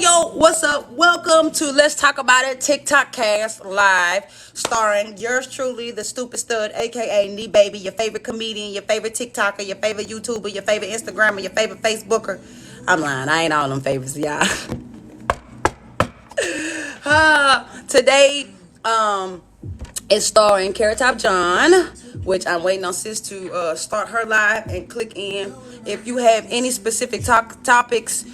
Yo, what's up? Welcome to Let's Talk About It TikTok Cast Live, starring yours truly, the Stupid Stud, aka Nee Baby, your favorite comedian, your favorite TikToker, your favorite YouTuber, your favorite Instagrammer, your favorite Facebooker. I'm lying, I ain't all them favorites, y'all. Today, is starring Carrot Top John, which I'm waiting on sis to start her live and click in. If you have any specific topics,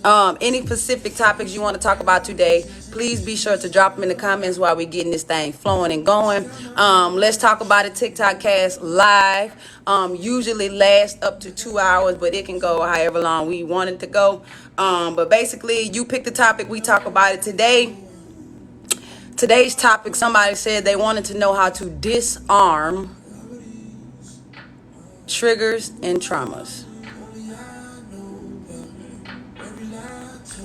any specific topics you want to talk about today, please be sure to drop them in the comments while we're getting this thing flowing and going. Let's talk about it TikTok cast live. Usually lasts up to 2 hours, but it can go however long we want it to go. But basically, you pick the topic, we talk about it today. Today's topic, somebody said they wanted to know how to disarm triggers and traumas.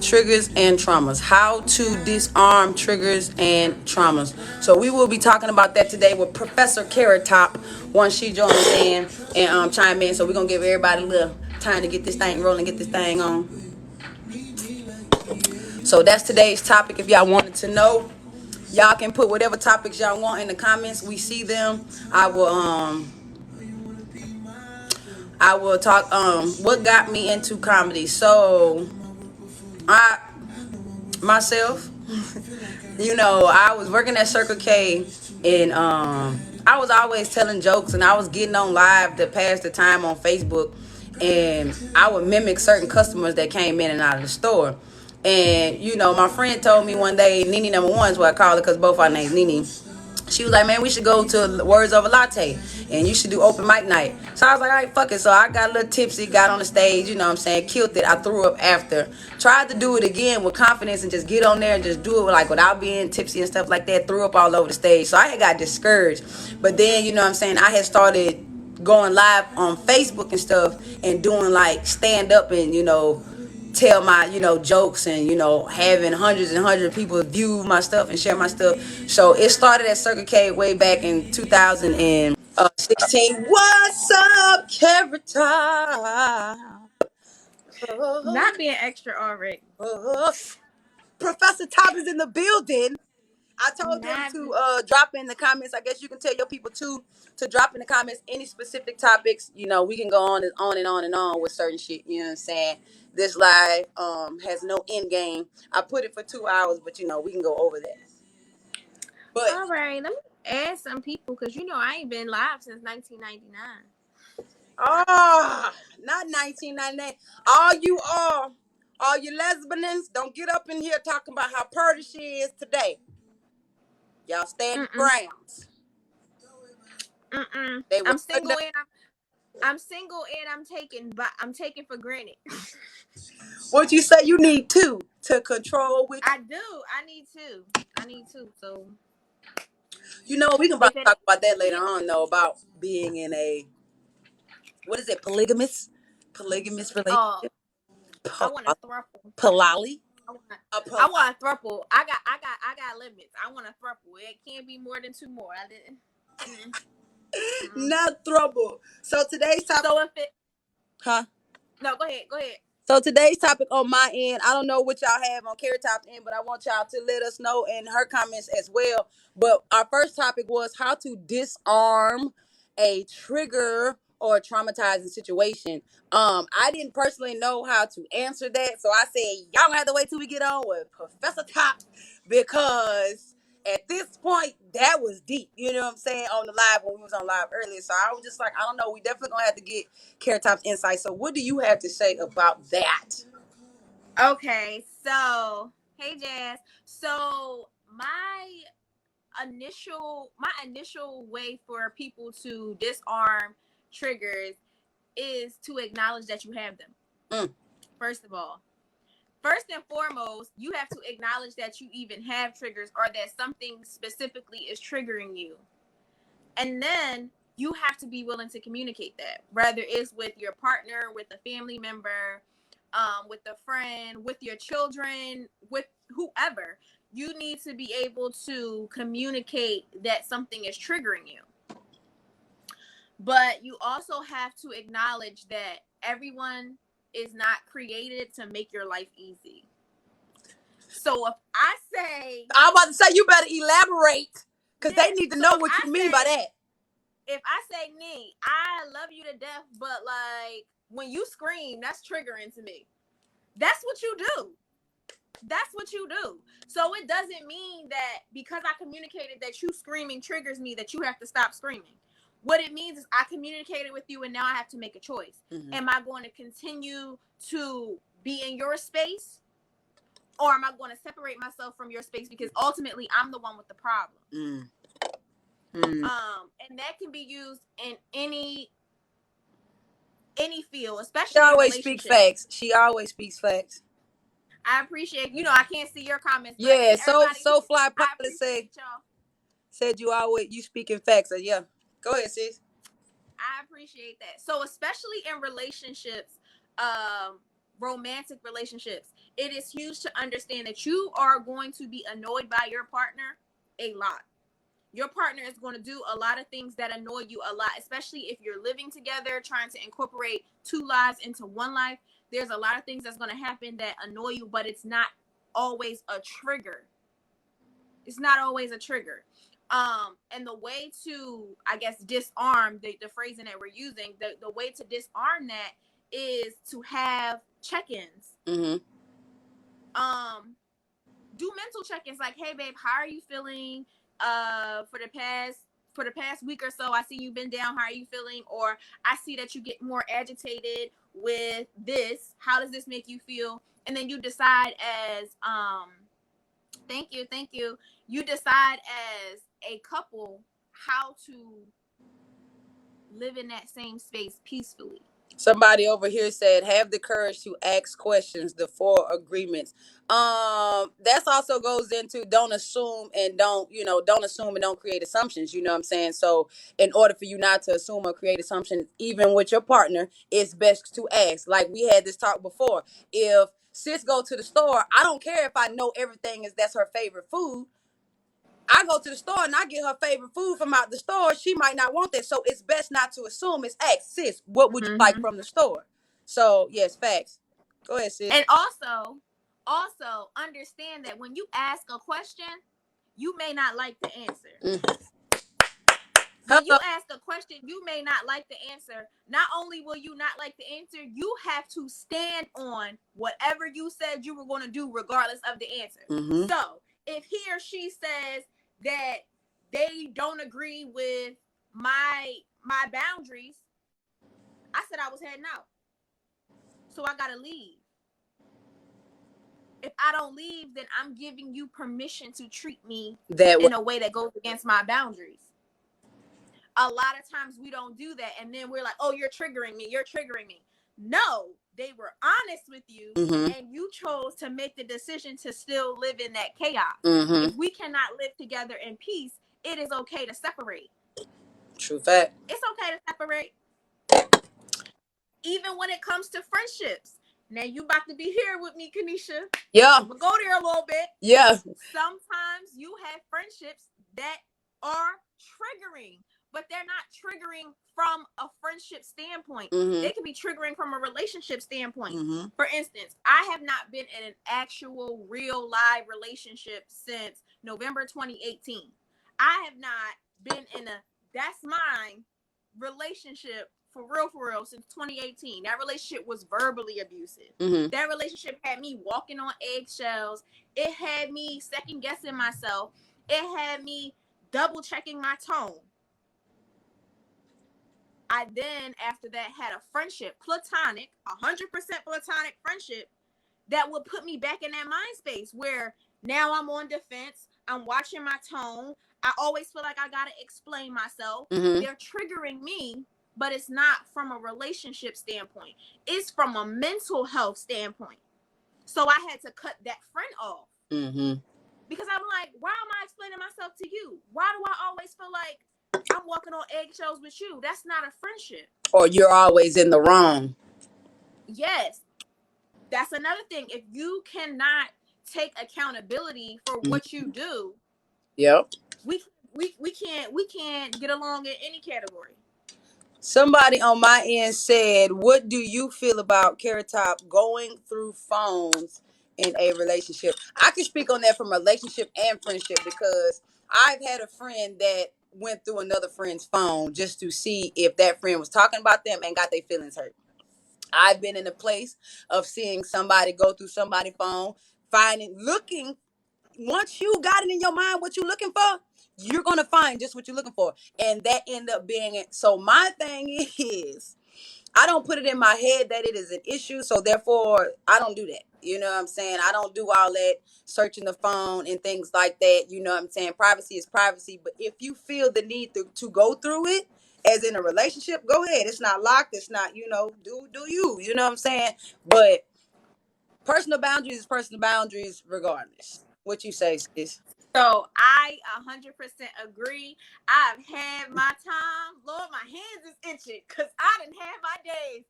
Triggers and traumas. How to disarm triggers and traumas. So we will be talking about that today with Professor Carrot Top once she joins in and chime in. So we're gonna give everybody a little time to get this thing rolling, get this thing on. So that's today's topic. If y'all wanted to know, y'all can put whatever topics y'all want in the comments. We see them. I will talk what got me into comedy. So I myself, I was working at Circle K, and I was always telling jokes, and I was getting on live to pass the time on Facebook, and I would mimic certain customers that came in and out of the store. And my friend told me one day, Nene number one is what I call her because both our names Nene. She was like, man, we should go to Words Over Latte and you should do open mic night. So I was like, all right, fuck it. So I got a little tipsy, got on the stage, killed it. I threw up after. Tried to do it again with confidence and just get on there and just do it like without being tipsy and stuff like that. Threw up all over the stage. So I had got discouraged. But then, I had started going live on Facebook and stuff and doing like stand up and, tell my jokes and having hundreds and hundreds of people view my stuff and share my stuff. So it started at Circle K way back in 2016. What's up, Carrot Top? Not being extra already. Professor Top is in the building. I told them Not to drop in the comments. I guess you can tell your people too to drop in the comments any specific topics. We can go on and on and on and on with certain shit. You know what I'm saying? This live has no end game. I put it for 2 hours, but we can go over that. But all right. Let me add some people because I ain't been live since 1999. not 1999. All you lesbians, don't get up in here talking about how pretty she is today. Y'all stand your Mm-mm. grounds. Mm-mm. They will. I'm single and I'm single and I'm taken for granted. What you say? You need two to control which. I do. I need to. So We can if probably it talk about that later on, though, about being in a, what is it, polygamous oh, relationship, I want a thruple. polali, I want a I polali. want a thruple. I got limits. I want a thruple. It can't be more than two more. I didn't. Mm-mm. Not trouble. So today's topic, So if it huh? no, go ahead. Go ahead. So today's topic on my end, I don't know what y'all have on Carrot Top's end, but I want y'all to let us know in her comments as well. But our first topic was how to disarm a trigger or a traumatizing situation. I didn't personally know how to answer that, so I said y'all gonna have to wait till we get on with Professor Top because at this point that was deep. You know what I'm saying on the live when we was on live earlier. So I was just like, I don't know. We definitely gonna have to get Carrot Top's insight. So what do you have to say about that? Okay, so hey Jazz. So my initial way for people to disarm triggers is to acknowledge that you have them. Mm. First of all. First and foremost, you have to acknowledge that you even have triggers or that something specifically is triggering you. And then you have to be willing to communicate that, whether it's with your partner, with a family member, with a friend, with your children, with whoever. You need to be able to communicate that something is triggering you. But you also have to acknowledge that everyone is not created to make your life easy. So if I say, I'm about to say you better elaborate because they yes, need to so know if what I you mean by say, that. if I say, Nee, I love you to death, but like when you scream, that's triggering to me. That's what you do. That's what you do. So it doesn't mean that because I communicated that you screaming triggers me that you have to stop screaming. What it means is I communicated with you and now I have to make a choice. Mhm. Am I going to continue to be in your space, or am I going to separate myself from your space because ultimately I'm the one with the problem? And that can be used in any field, She especially in always speaks relationships. facts. She always speaks facts. I appreciate, I can't see your comments, but Yeah, so everybody, Fly I Pilot appreciate y'all. said you speaking facts. So yeah. Go ahead, sis. I appreciate that. So especially in relationships, romantic relationships, it is huge to understand that you are going to be annoyed by your partner a lot. Your partner is going to do a lot of things that annoy you a lot, especially if you're living together, trying to incorporate two lives into one life. There's a lot of things that's going to happen that annoy you, but it's not always a trigger. It's not always a trigger. And the way to, I guess, disarm the phrasing that we're using, the way to disarm that is to have check-ins. Mm-hmm. Do mental check-ins like, hey babe, how are you feeling for the past week or so? I see you've been down. How are you feeling? Or I see that you get more agitated with this. How does this make you feel? And then you decide as thank you. You decide as a couple how to live in that same space peacefully. Somebody over here said, have the courage to ask questions, the four agreements. That's also goes into don't assume and don't assume and don't create assumptions. You know what I'm saying? So in order for you not to assume or create assumptions, even with your partner, it's best to ask. Like we had this talk before. If sis go to the store, I don't care if I know everything that's her favorite food. I go to the store and I get her favorite food from out the store. She might not want that. So it's best not to assume. It's ask, sis, what would you like from the store? So, yes, facts. Go ahead, sis. And also understand that when you ask a question, you may not like the answer. When you ask a question, you may not like the answer. Not only will you not like the answer, you have to stand on whatever you said you were going to do regardless of the answer. Mm-hmm. So if he or she says that they don't agree with my boundaries, I said I was heading out. So I got to leave. If I don't leave, then I'm giving you permission to treat me in a way that goes against my boundaries. A lot of times we don't do that, and then we're like, oh, you're triggering me. No, they were honest with you, and you chose to make the decision to still live in that chaos. If we cannot live together in peace, it is okay to separate. True fact. It's okay to separate. Even when it comes to friendships. Now you about to be here with me, Kanisha. Yeah. We'll go there a little bit. Yeah. Sometimes you have friendships that are triggering, but they're not triggering from a friendship standpoint. They can be triggering from a relationship standpoint. For instance, I have not been in an actual real live relationship since November 2018. I have not been in a that's mine relationship for real since 2018. That relationship was verbally abusive. That relationship had me walking on eggshells. It had me second guessing myself. It had me double checking my tone. I then, after that, had a friendship, platonic, 100% platonic friendship that would put me back in that mind space where now I'm on defense. I'm watching my tone. I always feel like I got to explain myself. They're triggering me, but it's not from a relationship standpoint. It's from a mental health standpoint. So I had to cut that friend off. Because I'm like, why am I explaining myself to you? Why do I always feel like I'm walking on eggshells with you? That's not a friendship. Or you're always in the wrong. Yes. That's another thing. If you cannot take accountability for what you do, yep, we can't get along in any category. Somebody on my end said, what do you feel about Carrot Top going through phones in a relationship. I can speak on that from relationship and friendship because I've had a friend that went through another friend's phone just to see if that friend was talking about them and got their feelings hurt. I've been in a place of seeing somebody go through somebody's phone, looking. Once you got it in your mind what you're looking for, you're gonna find just what you're looking for, and that end up being it. So my thing is, I don't put it in my head that it is an issue, so therefore I don't do that. You know what I'm saying? I don't do all that searching the phone and things like that. You know what I'm saying? Privacy is privacy, but if you feel the need to go through it, as in a relationship, go ahead. It's not locked. It's not, do you? You know what I'm saying? But personal boundaries is personal boundaries, regardless. What you say, sis? So I 100% agree. I've had my time. Lord, my hands is itching because I didn't have my days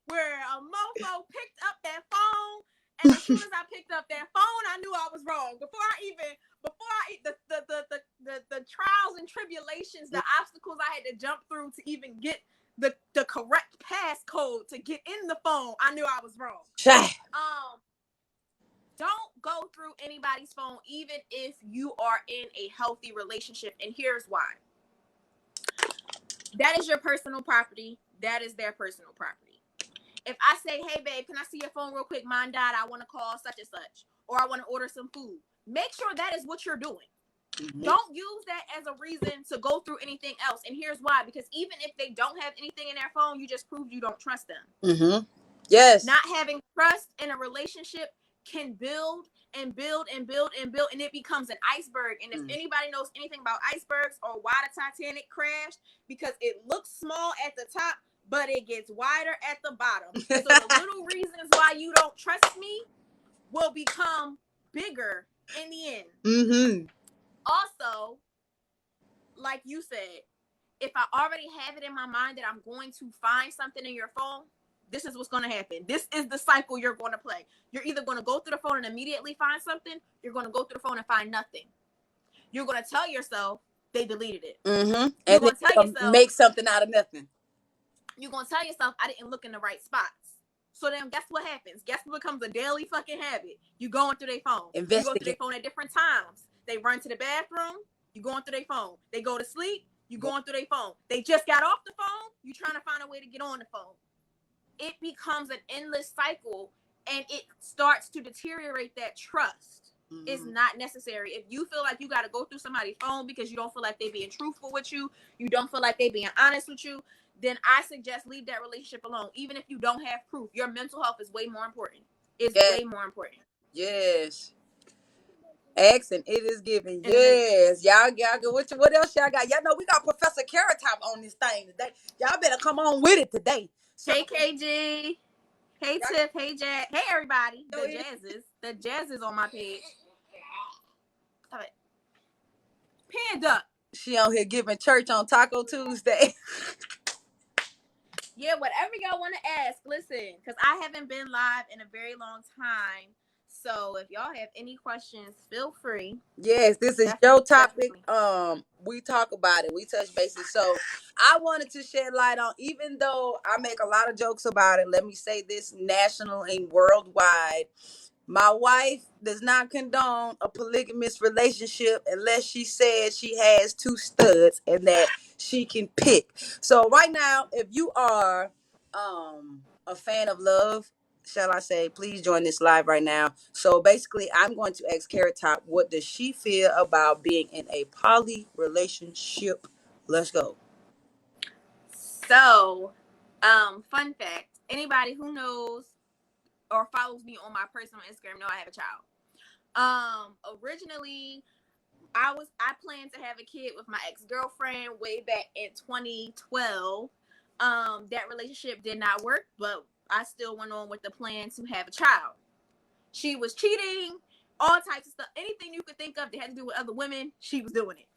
where a mofo picked up that phone, and as soon as I picked up that phone, I knew I was wrong. Before the trials and tribulations, the obstacles I had to jump through to even get the correct passcode to get in the phone, I knew I was wrong. Don't go through anybody's phone, even if you are in a healthy relationship. And here's why. That is your personal property. That is their personal property. If I say, hey, babe, can I see your phone real quick? Mine died. I want to call such and such. Or I want to order some food. Make sure that is what you're doing. Mm-hmm. Don't use that as a reason to go through anything else. And here's why. Because even if they don't have anything in their phone, you just proved you don't trust them. Mm-hmm. Yes. Not having trust in a relationship can build and build and build and build, and it becomes an iceberg. And if anybody knows anything about icebergs or why the Titanic crashed, because it looks small at the top, but it gets wider at the bottom. So the little reasons why you don't trust me will become bigger in the end. Mm-hmm. Also, like you said, if I already have it in my mind that I'm going to find something in your phone, this is what's going to happen. This is the cycle you're going to play. You're either going to go through the phone and immediately find something. You're going to go through the phone and find nothing. You're going to tell yourself they deleted it. Mm-hmm. And going to tell yourself, make something out of nothing. You're going to tell yourself, I didn't look in the right spots. So then guess what happens? Guess what becomes a daily fucking habit? You going through their phone. You go through their phone at different times. They run to the bathroom. You going through their phone. They go to sleep. You going through their phone. They just got off the phone. You trying to find a way to get on the phone. It becomes an endless cycle, and it starts to deteriorate that trust. Mm-hmm. It's not necessary. If you feel like you got to go through somebody's phone because you don't feel like they being truthful with you, you don't feel like they being honest with you, then I suggest leave that relationship alone. Even if you don't have proof, your mental health is way more important. It's way more important. Yes. Accent, it is given. Yes. Y'all what else y'all got? Y'all know we got Professor Carrot Top on this thing today. Y'all better come on with it today. So, hey KG. Hey Tiff. Hey Jazz. Hey everybody. The Jazz is on my page. Stop it. Panda. She on here giving church on Taco Tuesday. Yeah, whatever y'all want to ask, listen, because I haven't been live in a very long time. So if y'all have any questions, feel free. Yes, this is your topic. We talk about it. We touch bases. So I wanted to shed light on, even though I make a lot of jokes about it, let me say this, national and worldwide. My wife does not condone a polygamous relationship unless she says she has two studs and that she can pick. So right now, if you are a fan of love, shall I say, please join this live right now. So basically, I'm going to ask Carrot Top, what does she feel about being in a poly relationship? Let's go. So, fun fact, anybody who knows or follows me on my personal Instagram know I have a child. Originally, I planned to have a kid with my ex-girlfriend way back in 2012. That relationship did not work, but I still went on with the plan to have a child. She was cheating, all types of stuff. Anything you could think of that had to do with other women, she was doing it.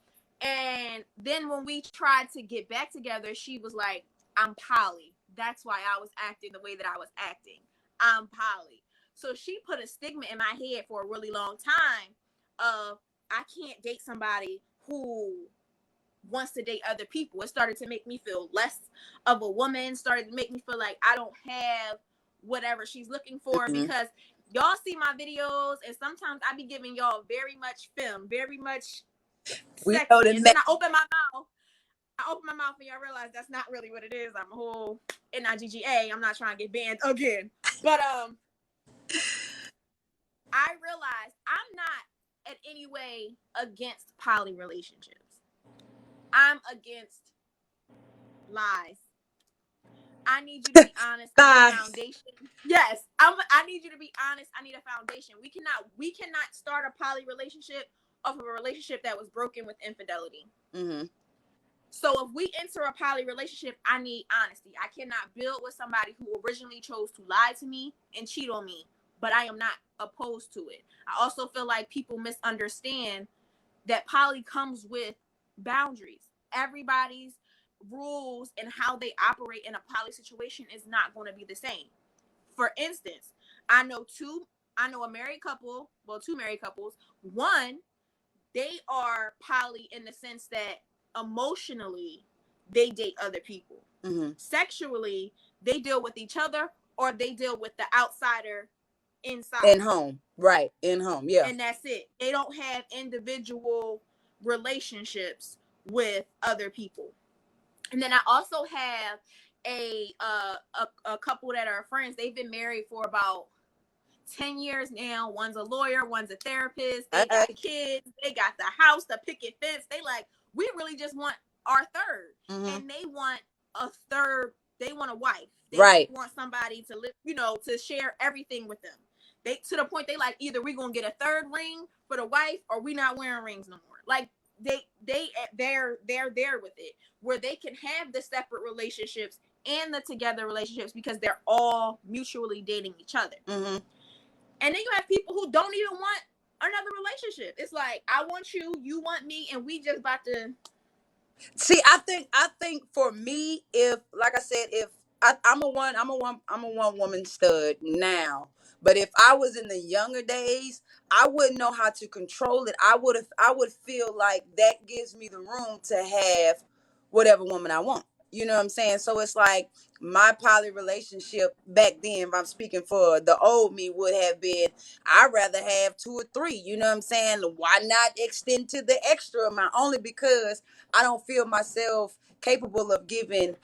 And then when we tried to get back together, she was like, I'm poly. That's why I was acting the way that I was acting. I'm poly. So she put a stigma in my head for a really long time of, I can't date somebody who wants to date other people. It started to make me feel less of a woman, started to make me feel like I don't have whatever she's looking for, because y'all see my videos, and sometimes I be giving y'all very much film, very much We know sexy, the and name. then I open my mouth. And y'all realize that's not really what it is. I'm a whole NIGGA. I'm not trying to get banned again. But I realized I'm not in any way against poly relationships. I'm against lies. I need you to be honest. I need a foundation. Yes, I need you to be honest. I need a foundation. We cannot start a poly relationship off of a relationship that was broken with infidelity. Mm-hmm. So if we enter a poly relationship, I need honesty. I cannot build with somebody who originally chose to lie to me and cheat on me, but I am not opposed to it. I also feel like people misunderstand that poly comes with boundaries. Everybody's rules and how they operate in a poly situation is not going to be the same. For instance, I know a married couple, well, two married couples. One, they are poly in the sense that emotionally they date other people. Mm-hmm. Sexually, they deal with each other or they deal with the outsider inside. In home. Right. In home. Yeah. And that's it. They don't have individual relationships with other people. And then I also have a couple that are friends. They've been married for about 10 years now. One's a lawyer, one's a therapist. They got kids, they got the house, the picket fence. They like, we really just want our third. Mm-hmm. And they want a third, they want a wife. They right. want somebody to live, to share everything with them. They to the point they like, either we're gonna get a third ring for the wife or we not wearing rings no more. Like they're there with it, where they can have the separate relationships and the together relationships because they're all mutually dating each other. Mm-hmm. And then you have people who don't even want another relationship. It's like, I want you, you want me, and we just about to. See, I think for me, if like I said, if I'm a one woman stud now. But if I was in the younger days, I wouldn't know how to control it. I would feel like that gives me the room to have whatever woman I want. You know what I'm saying? So it's like my poly relationship back then, if I'm speaking for the old me, would have been I'd rather have two or three. You know what I'm saying? Why not extend to the extra amount? Only because I don't feel myself capable of giving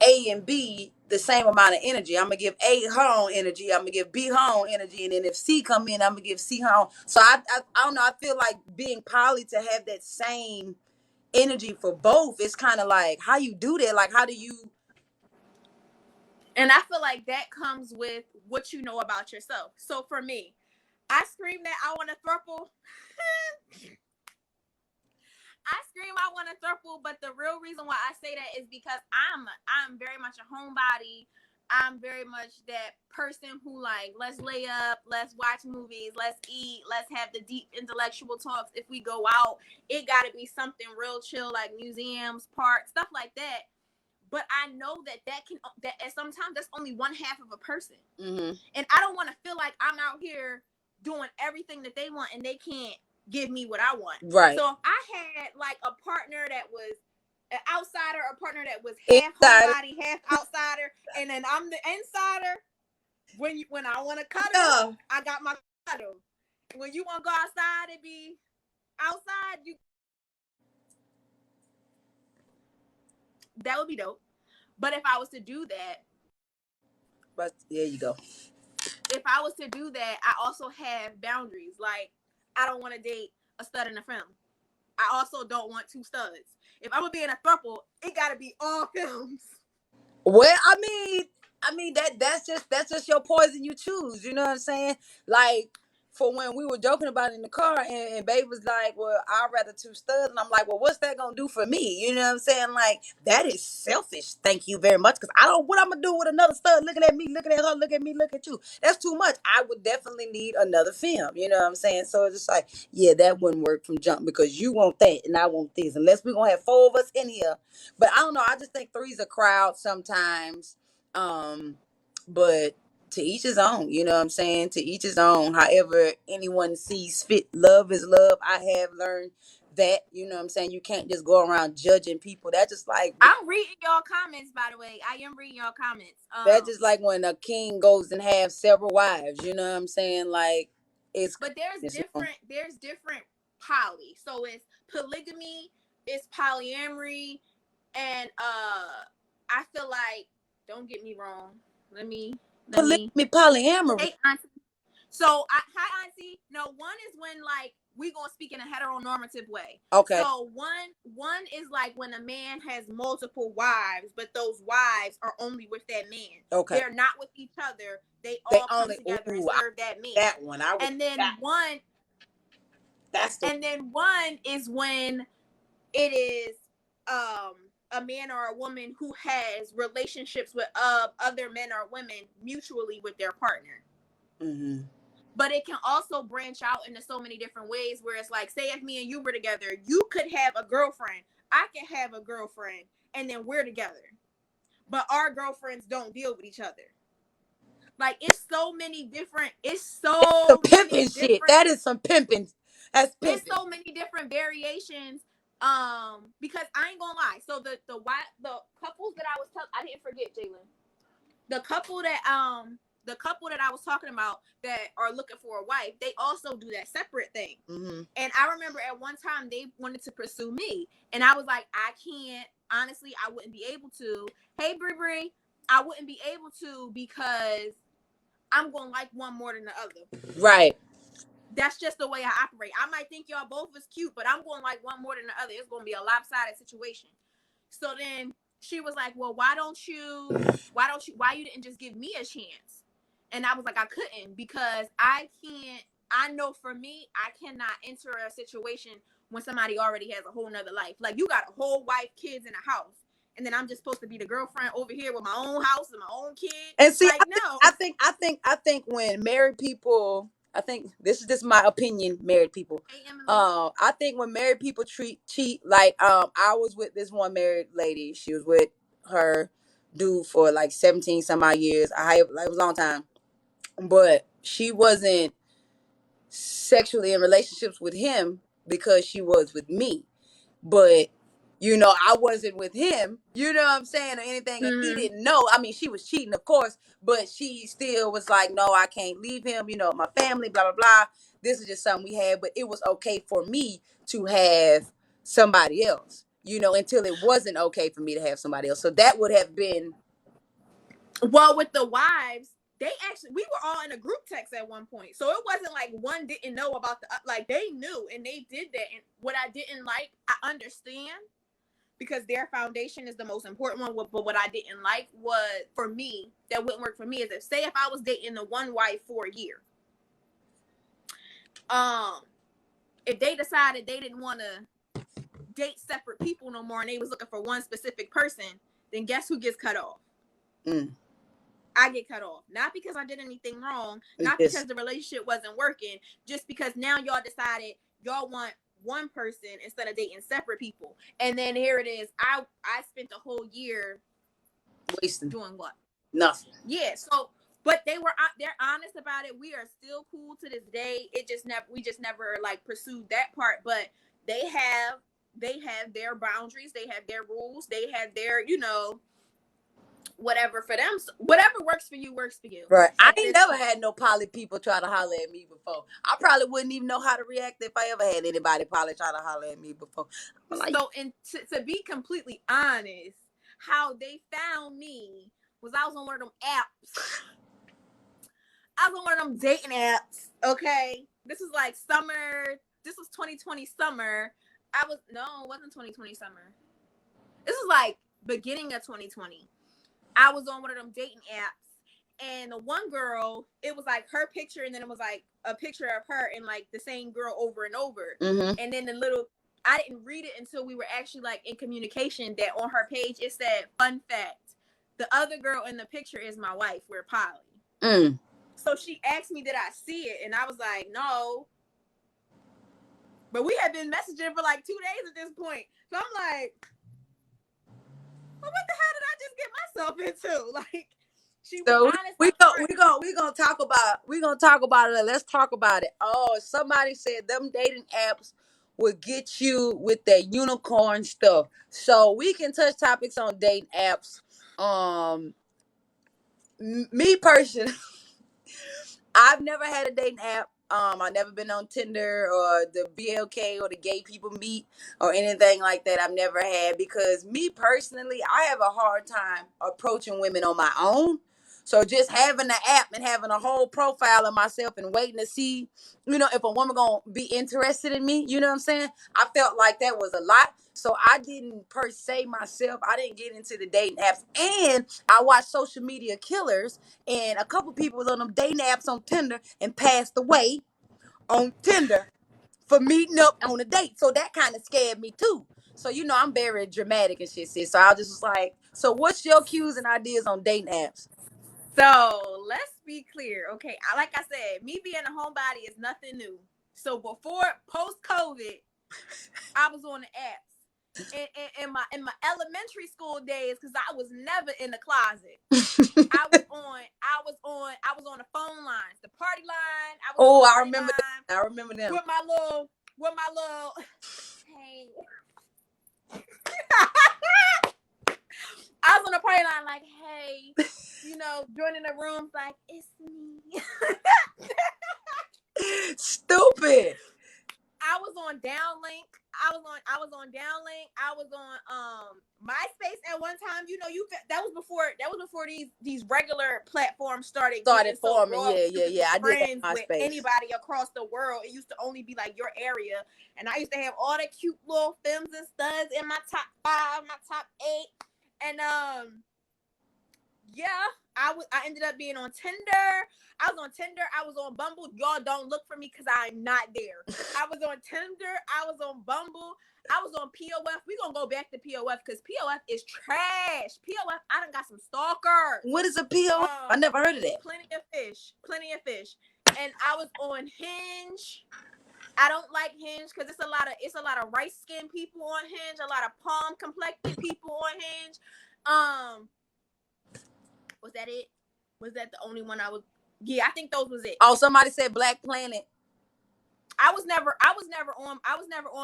A and B the same amount of energy. I'm gonna give A her own energy. I'm gonna give B her own energy, and then if C come in, I'm gonna give C her own. So I don't know. I feel like being poly to have that same energy for both. It's kind of like how you do that. Like how do you? And I feel like that comes with what you know about yourself. So for me, I scream that I want a throuple. I scream I want a throuple, but the real reason why I say that is because I'm very much a homebody. I'm very much that person who like, let's lay up, let's watch movies, let's eat, let's have the deep intellectual talks. If we go out, it got to be something real chill, like museums, parks, stuff like that. But I know that sometimes that's only one half of a person. Mm-hmm. And I don't want to feel like I'm out here doing everything that they want and they can't give me what I want. Right. So if I had like a partner that was an outsider, a partner that was half homebody, half outsider, and then I'm the insider, when I want to cuddle, I got my cuddle. When you want to go outside and be outside, that would be dope. But if I was to do that, but there you go. If I was to do that, I also have boundaries. Like, I don't want to date a stud and a femme. I also don't want two studs. If I'm gonna be in a throuple, it gotta be all films. Well, I mean that's just your poison you choose. You know what I'm saying? Like for when we were joking about it in the car, and babe was like, "Well, I'd rather two studs," and I'm like, "Well, what's that gonna do for me?" You know what I'm saying? Like that is selfish. Thank you very much, because I don't what I'm gonna do with another stud looking at me, looking at her, look at me, look at you. That's too much. I would definitely need another film. You know what I'm saying? So it's just like, yeah, that wouldn't work from jump because you want that and I want this. Unless we're gonna have four of us in here. But I don't know. I just think three's a crowd sometimes. But to each his own, you know what I'm saying? To each his own. However anyone sees fit. Love is love. I have learned that. You know what I'm saying? You can't just go around judging people. That's just like I'm reading y'all comments, by the way. I am reading y'all comments. when a king goes and have several wives. You know what I'm saying? Like it's But there's it's different poly. So it's polygamy, it's polyamory, and I feel like, don't get me wrong. Let me polygamy, polyamory. Hey, auntie. So hi auntie. No, one is when like we gonna speak in a heteronormative way. Okay. So one is like when a man has multiple wives, but those wives are only with that man. Okay. They're not with each other. They all come together and serve that man. That one. And then one. And then one is when it is a man or a woman who has relationships with other men or women mutually with their partner. Mm-hmm. But it can also branch out into so many different ways where it's like, say if me and you were together, you could have a girlfriend, I can have a girlfriend, and then we're together. But our girlfriends don't deal with each other. Like, it's so many different, it's some pimping shit. That is some pimping. That's pimping. It's so many different variations. Because I ain't gonna lie. So the couples that I was telling, I didn't forget, Jalen. The couple that I was talking about that are looking for a wife, they also do that separate thing. Mm-hmm. And I remember at one time they wanted to pursue me, and I was like, I can't. Honestly, I wouldn't be able to. Hey, Brie, I wouldn't be able to because I'm gonna like one more than the other. Right. That's just the way I operate. I might think y'all both is cute, but I'm going like one more than the other. It's going to be a lopsided situation. So then she was like, well, why you didn't just give me a chance? And I was like, I couldn't because I know for me, I cannot enter a situation when somebody already has a whole nother life. Like you got a whole wife, kids in a house. And then I'm just supposed to be the girlfriend over here with my own house and my own kid. And see, like, no. I think when married people, I think this is just my opinion, married people. Hey, Emily. I think when married people cheat, like I was with this one married lady. She was with her dude for like 17 some odd years. It was a long time. But she wasn't sexually in relationships with him because she was with me. But you know, I wasn't with him, you know what I'm saying, or anything. Mm-hmm. And he didn't know. I mean, she was cheating, of course, but she still was like, no, I can't leave him, you know, my family, blah, blah, blah. This is just something we had, but it was okay for me to have somebody else, you know, until it wasn't okay for me to have somebody else. So that would have been. Well, with the wives, we were all in a group text at one point. So it wasn't like one didn't know about like they knew and they did that. And what I didn't like, I understand because their foundation is the most important one. But what I didn't like was, for me, that wouldn't work for me is if I was dating the one wife for a year, if they decided they didn't want to date separate people no more and they was looking for one specific person, then guess who gets cut off? I get cut off. Not because I did anything wrong, not because the relationship wasn't working, just because now y'all decided y'all want one person instead of dating separate people. And then here it is. I spent the whole year wasting. Doing what? Nothing. Yeah, so but they're honest about it. We are still cool to this day. We just never like pursued that part, but they have their boundaries, they have their rules, they have their, you know, whatever for them. Whatever works for you works for you. Right. I ain't never had no poly people try to holler at me before. I probably wouldn't even know how to react if I ever had anybody poly try to holler at me before. So, and to be completely honest, how they found me was I was on one of them apps. I was on one of them dating apps. Okay, this is like summer. This was 2020 summer. It wasn't 2020 summer. This is like beginning of 2020. I was on one of them dating apps, and the one girl, it was like her picture, and then it was like a picture of her and like the same girl over and over. Mm-hmm. And then I didn't read it until we were actually like in communication that on her page it said, fun fact, the other girl in the picture is my wife. We're poly. So she asked me, did I see it? And I was like, no. But we had been messaging for like 2 days at this point. So I'm like, well, what the hell did I just get myself into? Like, she was honest. We're gonna talk about it. Let's talk about it. Oh, somebody said them dating apps will get you with that unicorn stuff. So we can touch topics on dating apps. Me personally, I've never had a dating app. I've never been on Tinder or the BLK or the Gay People Meet or anything like that. I've never had, because me personally, I have a hard time approaching women on my own. So just having the app and having a whole profile of myself and waiting to see, if a woman gonna be interested in me, you know what I'm saying? I felt like that was a lot. So I didn't per se myself, I didn't get into the dating apps. And I watched Social Media Killers, and a couple people was on them dating apps on Tinder and passed away on Tinder for meeting up on a date. So that kind of scared me too. So I'm very dramatic and shit, sis. So I just was like, so what's your cues and ideas on dating apps? So let's be clear, okay? Like I said, me being a homebody is nothing new. So post COVID, I was on the apps. In my elementary school days, because I was never in the closet. I was on the phone lines, the party line. I remember that. I remember them. With my little hey. I was on the party line like, hey, joining the rooms like, it's me. Stupid. I was on Downlink. I was on Downlink. I was on MySpace at one time. That was before these regular platforms started forming. Yeah. I did have MySpace. With anybody across the world. It used to only be like your area, and I used to have all the cute little films and studs in my top 5, my top 8, and yeah, I ended up being on Tinder. I was on Tinder. I was on Bumble. Y'all don't look for me because I'm not there. I was on Tinder. I was on Bumble. I was on POF. We gonna go back to POF because POF is trash. POF, I done got some stalkers. What is a POF? I never heard of that. Plenty of fish. And I was on Hinge. I don't like Hinge because it's a lot of rice skinned people on Hinge. A lot of palm complected people on Hinge. Was that it? Was that the only one I was? Yeah, I think those was it. Oh, somebody said Black Planet. I was never on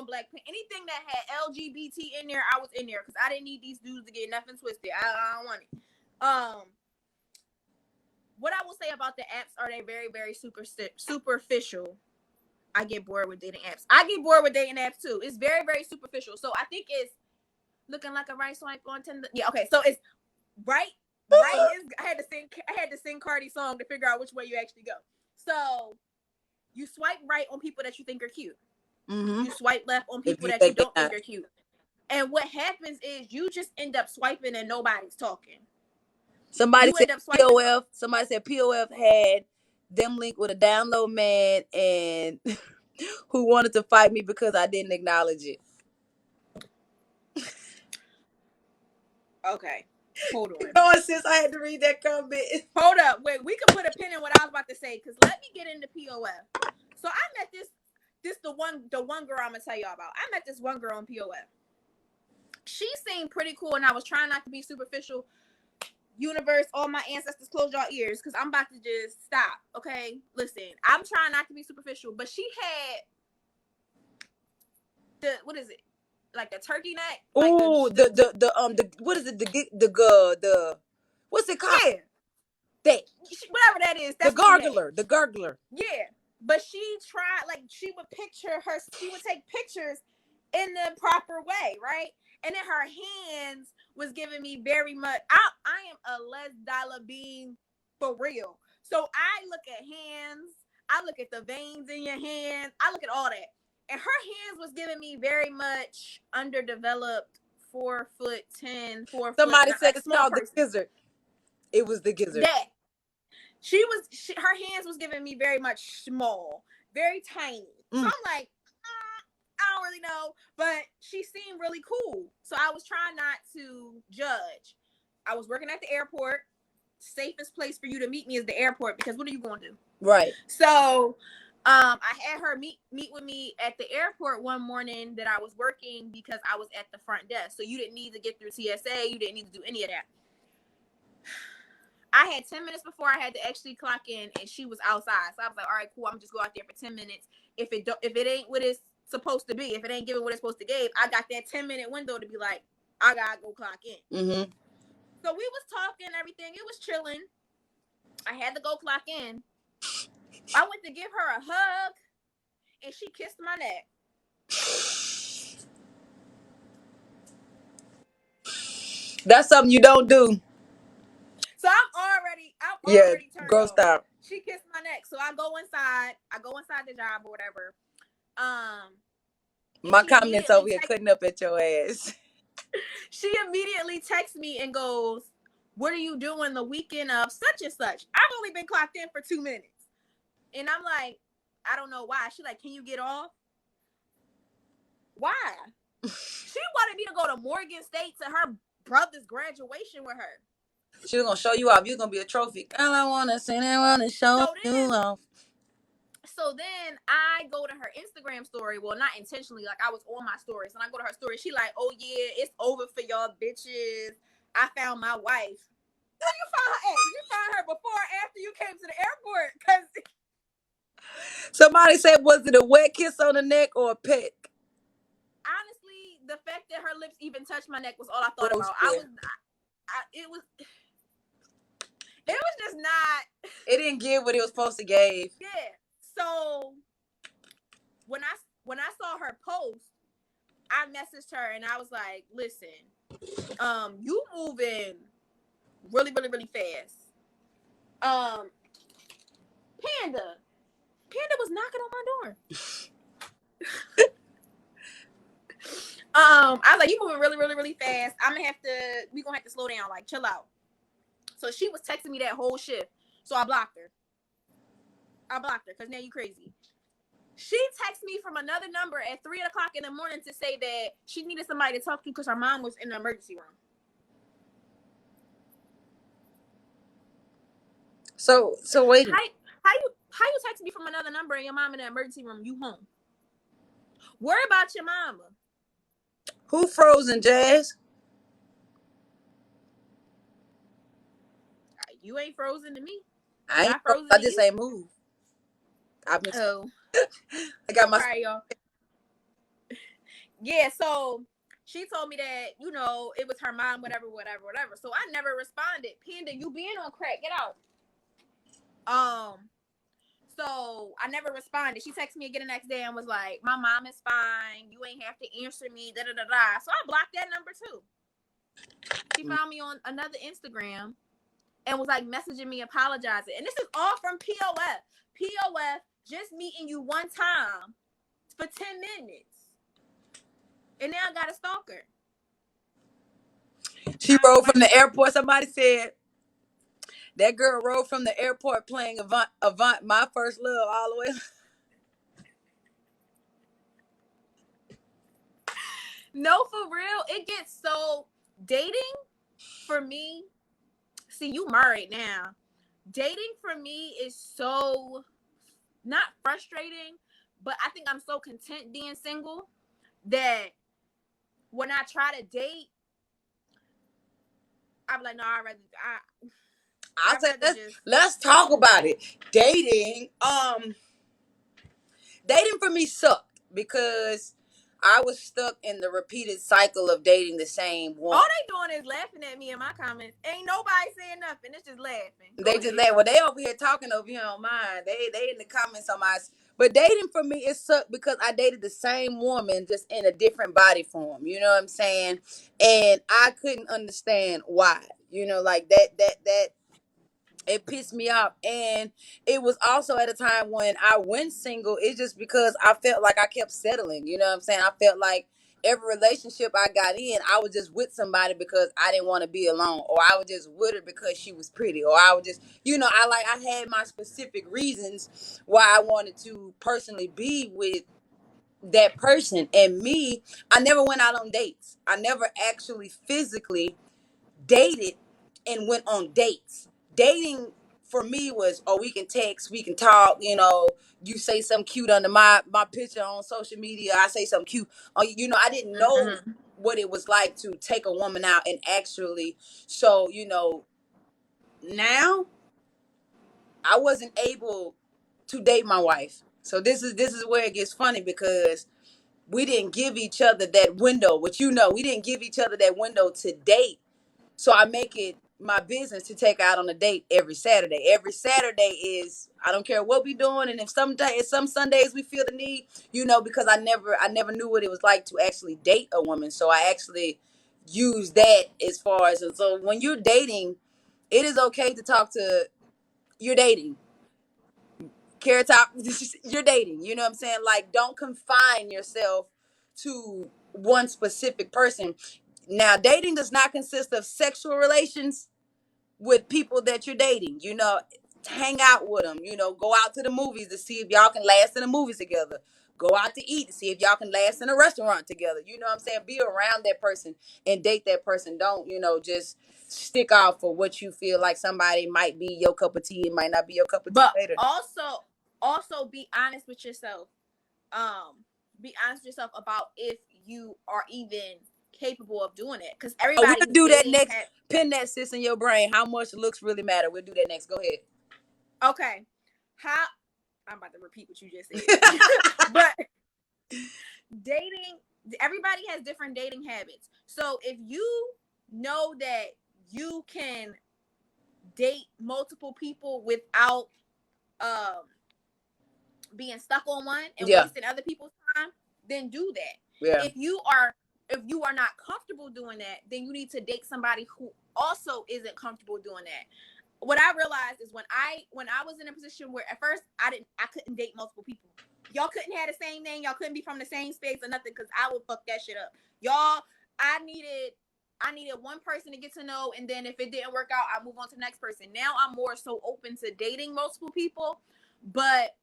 Black Planet. Anything that had LGBT in there, I was in there because I didn't need these dudes to get nothing twisted. I don't want it. What I will say about the apps are they very, very superficial. I get bored with dating apps. I get bored with dating apps too. It's very, very superficial. So I think it's looking like a right swipe on Tinder. Yeah, okay. So it's right. I had to sing Cardi's song to figure out which way you actually go. So you swipe right on people that you think are cute. Mm-hmm. You swipe left on people that you don't think are cute. And what happens is you just end up swiping and nobody's talking. Somebody said POF. Somebody said POF had them linked with a download man and who wanted to fight me because I didn't acknowledge it. Okay. Hold on. No, since I had to read that comment. Hold up. Wait, we can put a pin in what I was about to say because let me get into POF. So I met this the one girl I'm gonna tell y'all about. I met this one girl on POF. She seemed pretty cool, and I was trying not to be superficial. Universe, all my ancestors, close your ears because I'm about to just stop. Okay, listen, I'm trying not to be superficial, but she had what is it? Like the turkey neck? Oh, the what is it? The what's it called? Yeah. That whatever that is. That's the gurgler. Yeah, but she tried she would take pictures in the proper way, right? And then her hands was giving me very much. I am a Les Dollar being for real. So I look at hands. I look at the veins in your hands. I look at all that. And her hands was giving me very much underdeveloped 4'10", 4 Somebody said it's called the gizzard. It was the gizzard. That. Her hands was giving me very much small, very tiny. So I'm like, I don't really know, but she seemed really cool. So I was trying not to judge. I was working at the airport. Safest place for you to meet me is the airport because what are you going to do? Right. So I had her meet with me at the airport one morning that I was working because I was at the front desk. So you didn't need to get through TSA. You didn't need to do any of that. I had 10 minutes before I had to actually clock in, and she was outside. So I was like, all right, cool. I'm just go out there for 10 minutes. If it ain't what it's supposed to be. If it ain't giving what it's supposed to give, I got that 10-minute window to be like, I gotta go clock in. Mm-hmm. So we was talking, everything. It was chilling. I had to go clock in. I went to give her a hug, and she kissed my neck. That's something you don't do. So I'm already turned Grossed on. out. She kissed my neck. So I go inside. The job or whatever. My she comments over here immediately cutting up at your ass. she immediately texts me and goes, "What are you doing the weekend of such and such?" I've only been clocked in for 2 minutes. And I'm like, I don't know why. She like, can you get off? Why? She wanted me to go to Morgan State to her brother's graduation with her. She was gonna show you off. You're gonna be a trophy. All I wanna say, I wanna show you off. So then I go to her Instagram story. Well, not intentionally. Like I was on my stories, and I go to her story. She like, "Oh yeah, it's over for y'all bitches. I found my wife." Where you found her at? You found her before or after you came to the airport? Cause Somebody said, was it a wet kiss on the neck or a peck? honestly, the fact that her lips even touched my neck was all I thought about. It was just not. It didn't give what it was supposed to give. Yeah. So when I saw her post, I messaged her and I was like, "Listen, you moving really, really, really fast. Panda was knocking on my door. I was like, you moving really, really, really fast. We gonna have to slow down, like chill out." So she was texting me that whole shift. So I blocked her because now you crazy. She texted me from another number at 3 o'clock in the morning to say that she needed somebody to talk to because her mom was in the emergency room. So wait. How you text me from another number and your mom in the emergency room? You home? Worry about your mama. Who frozen, Jazz? You ain't frozen to me. I ain't frozen. I just ain't moved. I've been. Oh, I got my. all right, y'all. Yeah, so she told me that, it was her mom, whatever. So I never responded. Panda, you being on crack, get out. So I never responded. She texted me again the next day and was like, "My mom is fine. You ain't have to answer me, da da da da." So I blocked that number too. She found me on another Instagram and was like messaging me, apologizing. And this is all from POF. POF just meeting you one time for 10 minutes. And now I got a stalker. She rode from the airport. Somebody said that girl rode from the airport playing Avant, My First Love, all the way. No, for real. It gets so dating for me. See, you married now. Dating for me is so not frustrating, but I think I'm so content being single that when I try to date, I'm like, no, I'll say let's talk about it. Dating for me sucked because I was stuck in the repeated cycle of dating the same one. All they doing is laughing at me in my comments. Ain't nobody saying nothing. It's just laughing. They just laugh. Well, they over here talking over here on mine. They in the comments on my. But dating for me, it sucked because I dated the same woman just in a different body form. You know what I'm saying? And I couldn't understand why. Like that it pissed me off. And it was also at a time when I went single. It's just because I felt like I kept settling. You know what I'm saying? I felt like every relationship I got in, I was just with somebody because I didn't want to be alone, or I was just with her because she was pretty, or I was just, I had my specific reasons why I wanted to personally be with that person. And me, I never went out on dates. I never actually physically dated and went on dates. Dating for me was, oh, we can text, we can talk, you say something cute under my picture on social media, I say something cute. I didn't know what it was like to take a woman out and actually, so, now I wasn't able to date my wife. So this is where it gets funny because we didn't give each other that window, which we didn't give each other that window to date. So I make it my business to take out on a date every Saturday. Every Saturday is, I don't care what we doing, and if some Sundays we feel the need, because I never knew what it was like to actually date a woman. So I actually use that as far as, and so when you're dating, it is okay to talk to, you're dating. Carrot Top, you're dating. You know what I'm saying? Like, don't confine yourself to one specific person. Now, dating does not consist of sexual relations with people that you're dating. Hang out with them. Go out to the movies to see if y'all can last in the movies together. Go out to eat to see if y'all can last in a restaurant together. You know what I'm saying? Be around that person and date that person. Don't, just stick out for what you feel like somebody might be your cup of tea. It might not be your cup of tea But later. also be honest with yourself. Be honest with yourself about if you are even capable of doing it, because everybody we'll do that next. Pin that, sis, in your brain. How much looks really matter? We'll do that next. Go ahead. Okay. I'm about to repeat what you just said. But dating, everybody has different dating habits. So if you know that you can date multiple people without being stuck on one and wasting other people's time, then do that. Yeah. If you are not comfortable doing that, then you need to date somebody who also isn't comfortable doing that. What I realized is when I was in a position where at first I couldn't date multiple people. Y'all couldn't have the same name. Y'all couldn't be from the same space or nothing, because I would fuck that shit up. Y'all, I needed one person to get to know, and then if it didn't work out, I move on to the next person. Now I'm more so open to dating multiple people, but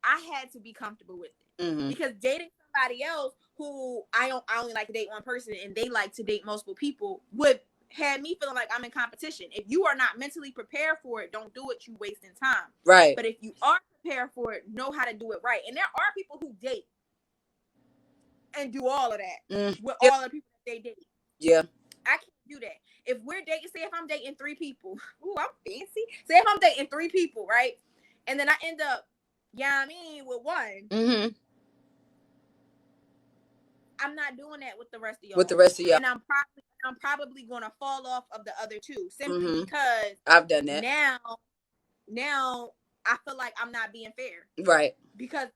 I had to be comfortable with it. Mm-hmm. Because dating somebody else who I only like to date one person and they like to date multiple people would have me feeling like I'm in competition. If you are not mentally prepared for it, don't do it. You wasting time. Right. But if you are prepared for it, know how to do it right. And there are people who date and do all of that with all the people that they date. Yeah. I can't do that. If we're dating, say if I'm dating 3 people, ooh, I'm fancy. Say if I'm dating 3 people, right? And then I end up, with one. Mm-hmm. I'm not doing that with the rest of y'all. And I'm probably going to fall off of the other 2 simply because I've done that. Now I feel like I'm not being fair. Right. Because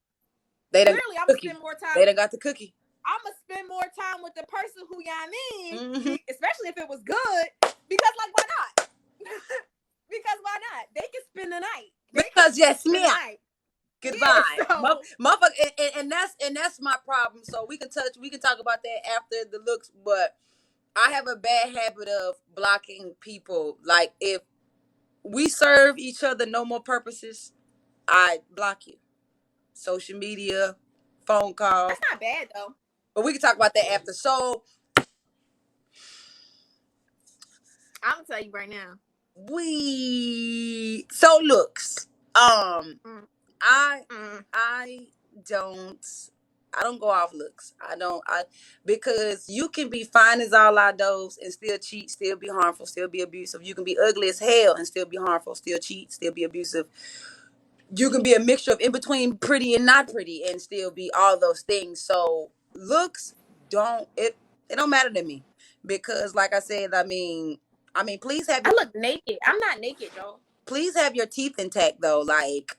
clearly I'm gonna spend more time. They done got the cookie. I'm gonna spend more time with the person who especially if it was good. Because why not? Because why not? They can spend the night. Because yes, me. Goodbye, motherfucker, and that's my problem. So we can talk about that after the looks. But I have a bad habit of blocking people. Like, if we serve each other no more purposes, I block you. Social media, phone calls. That's not bad though. But we can talk about that after. So I'm gonna tell you right now. Looks. I don't go off looks. Because you can be fine as all outdoors and still cheat, still be harmful, still be abusive. You can be ugly as hell and still be harmful, still cheat, still be abusive. You can be a mixture of in between pretty and not pretty and still be all those things. So looks it don't matter to me, because like I said, I mean, please have. I look naked. I'm not naked though. Please have your teeth intact though, like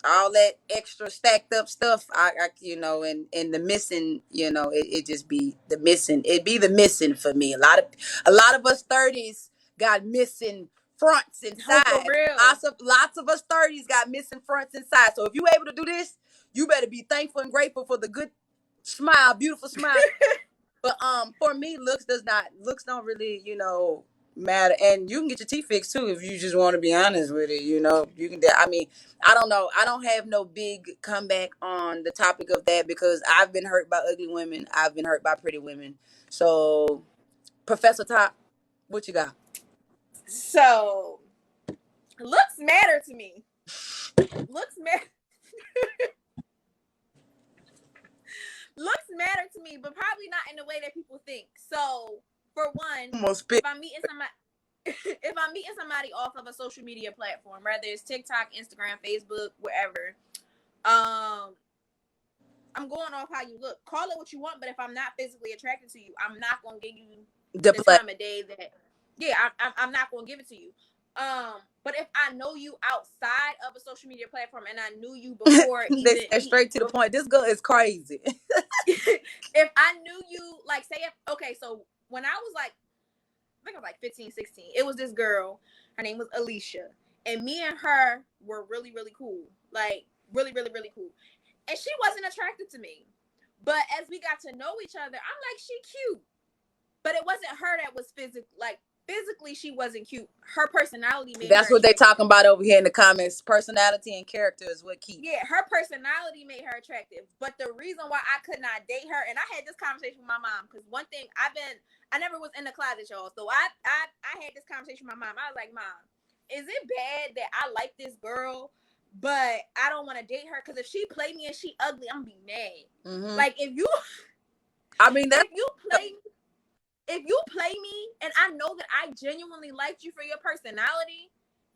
all that extra stacked up stuff. And the missing, it just be the missing. It be the missing for me. A lot of us 30s got missing fronts and sides. Oh, for real. Lots of us 30s got missing fronts and sides. So if you able to do this, you better be thankful and grateful for the good smile, beautiful smile. But for me, looks don't really, matter. And you can get your teeth fixed too if you just want to be honest with it. You can. I don't know. I don't have no big comeback on the topic of that, because I've been hurt by ugly women. I've been hurt by pretty women. So, Professor Top, what you got? So, looks matter to me. Looks matter. Looks matter to me, but probably not in the way that people think. So, for one, if I'm meeting somebody off of a social media platform, whether it's TikTok, Instagram, Facebook, wherever, I'm going off how you look. Call it what you want, but if I'm not physically attracted to you, I'm not gonna give you The the play. time of day that. Yeah, I'm not gonna give it to you. But if I know you outside of a social media platform and I knew you before They even said straight to the point. This girl is crazy. if I knew you, like, say if okay, so when I was like, I think I was like 15, 16, it was this girl, her name was Alicia, and me and her were really, really cool, like really, really, really cool, and she wasn't attracted to me, but as we got to know each other, I'm like, she cute, but it wasn't her that was physically she wasn't cute. Her personality made That's her what they attractive. talking about over here in the comments. Personality and character is what keep. Yeah, her personality made her attractive. But the reason why I could not date her, and I had this conversation with my mom, because one thing I never was in the closet, y'all. So I had this conversation with my mom. I was like, Mom, is it bad that I like this girl, but I don't want to date her? Because if she play me and she ugly, I'm gonna be mad. Mm-hmm. Like if you, I mean, that's if you play me and I know that I genuinely liked you for your personality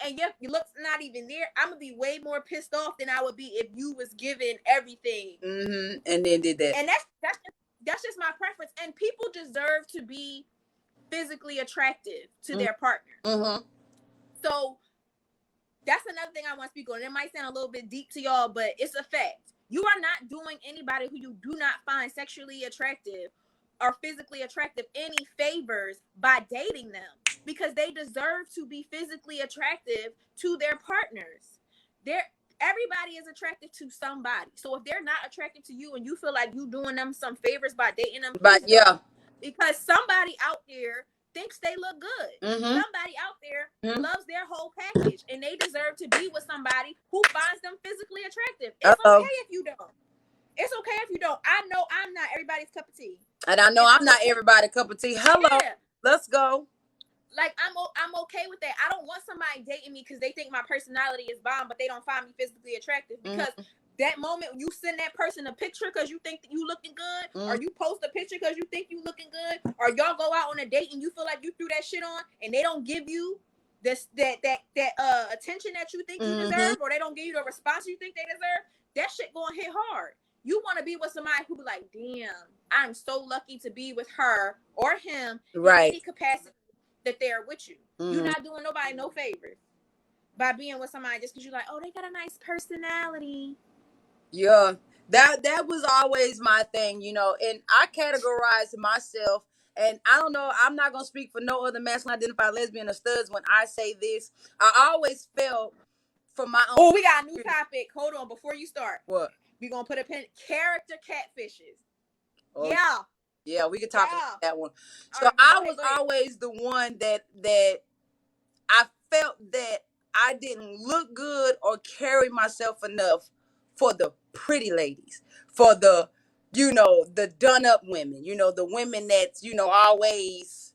and your looks not even there, I'm gonna be way more pissed off than I would be if you was given everything. Mm-hmm. And then did that. And that's just my preference. And people deserve to be physically attractive to their partner. Mm-hmm. So that's another thing I want to speak on. It might sound a little bit deep to y'all, but it's a fact. You are not doing anybody who you do not find sexually attractive or physically attractive any favors by dating them, because they deserve to be physically attractive to their partners. Everybody is attracted to somebody. So if they're not attracted to you and you feel like you doing them some favors by dating them, But yeah, because somebody out there thinks they look good. mm-hmm. Somebody out there loves their whole package, and they deserve to be with somebody who finds them physically attractive. It's okay if you don't. It's okay if you don't. I know I'm not everybody's cup of tea, and I know I'm not everybody's cup of tea. Hello, yeah. Let's go. Like I'm okay with that. I don't want somebody dating me because they think my personality is bomb, but they don't find me physically attractive. Because that moment you send that person a picture because you think that you looking good, or you post a picture because you think you looking good, or y'all go out on a date and you feel like you threw that shit on, and they don't give you this that attention that you think you deserve, or they don't give you the response you think they deserve, that shit gonna hit hard. You want to be with somebody who be like, damn, I'm so lucky to be with her or him in any capacity that they're with you. You're not doing nobody no favors by being with somebody just because you're like, oh, they got a nice personality. Yeah, that was always my thing, you know, and I categorize myself, and I don't know, I'm not gonna speak for no other masculine identified lesbian or studs when I say this. I always felt for my own. Oh, we got a new topic. Hold on, before you start. What? We're gonna put a pin. Character catfishes. Oh, yeah. Yeah, we could talk about that one. So right, I was always the one that I felt that I didn't look good or carry myself enough for the pretty ladies, for the, the done up women, the women that's, always,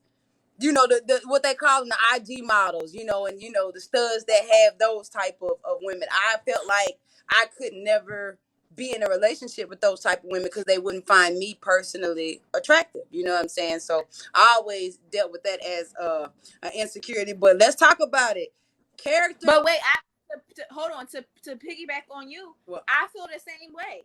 the what they call them, the IG models, and, the studs that have those type of women. I felt like I could never be in a relationship with those type of women because they wouldn't find me personally attractive. You know what I'm saying? So I always dealt with that as an insecurity. But let's talk about it. Character. But wait, hold on, to piggyback on you. What? I feel the same way.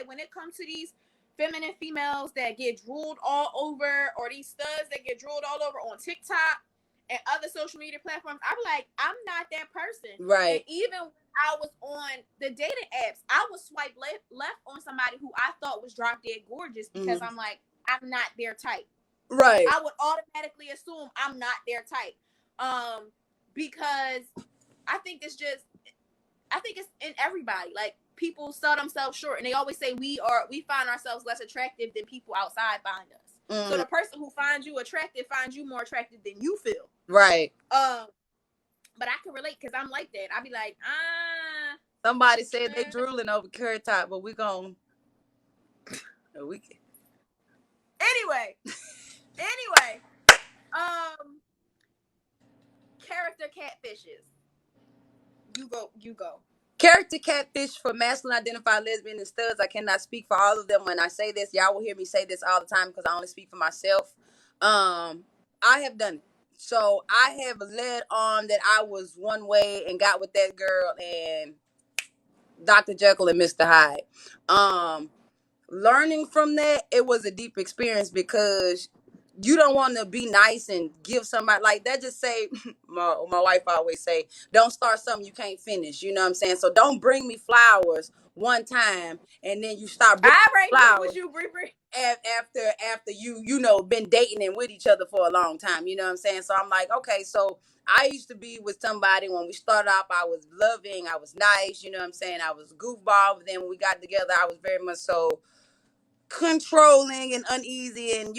When it comes to these feminine females that get drooled all over, or these studs that get drooled all over on TikTok and other social media platforms. I'm like, I'm not that person. Right. And even when I was on the dating apps, I would swipe left on somebody who I thought was drop dead gorgeous because I'm like, I'm not their type. Right. I would automatically assume I'm not their type. Because I think it's in everybody. Like, people sell themselves short, and they always say we find ourselves less attractive than people outside find us. So the person who finds you attractive finds you more attractive than you feel. Right. But I can relate because I'm like that. I be like, Somebody said they drooling over Carrot Top, but we can. Anyway. Character catfishes. You go. Character catfish for masculine identified lesbian and studs. I cannot speak for all of them when I say this. Y'all will hear me say this all the time because I only speak for myself. I have done it. So I have led on that I was one way and got with that girl, and Dr. Jekyll and Mr. Hyde. Learning from that, it was a deep experience because you don't want to be nice and give somebody like that. Just say, my wife always say, don't start something you can't finish. You know what I'm saying? So don't bring me flowers one time and then you start bringing I already know flowers what you bring. after you been dating and with each other for a long time. You know what I'm saying? So I'm like, okay, so I used to be with somebody when we started off. I was loving, I was nice. You know what I'm saying? I was goofball. But then when we got together, I was very much so controlling and uneasy and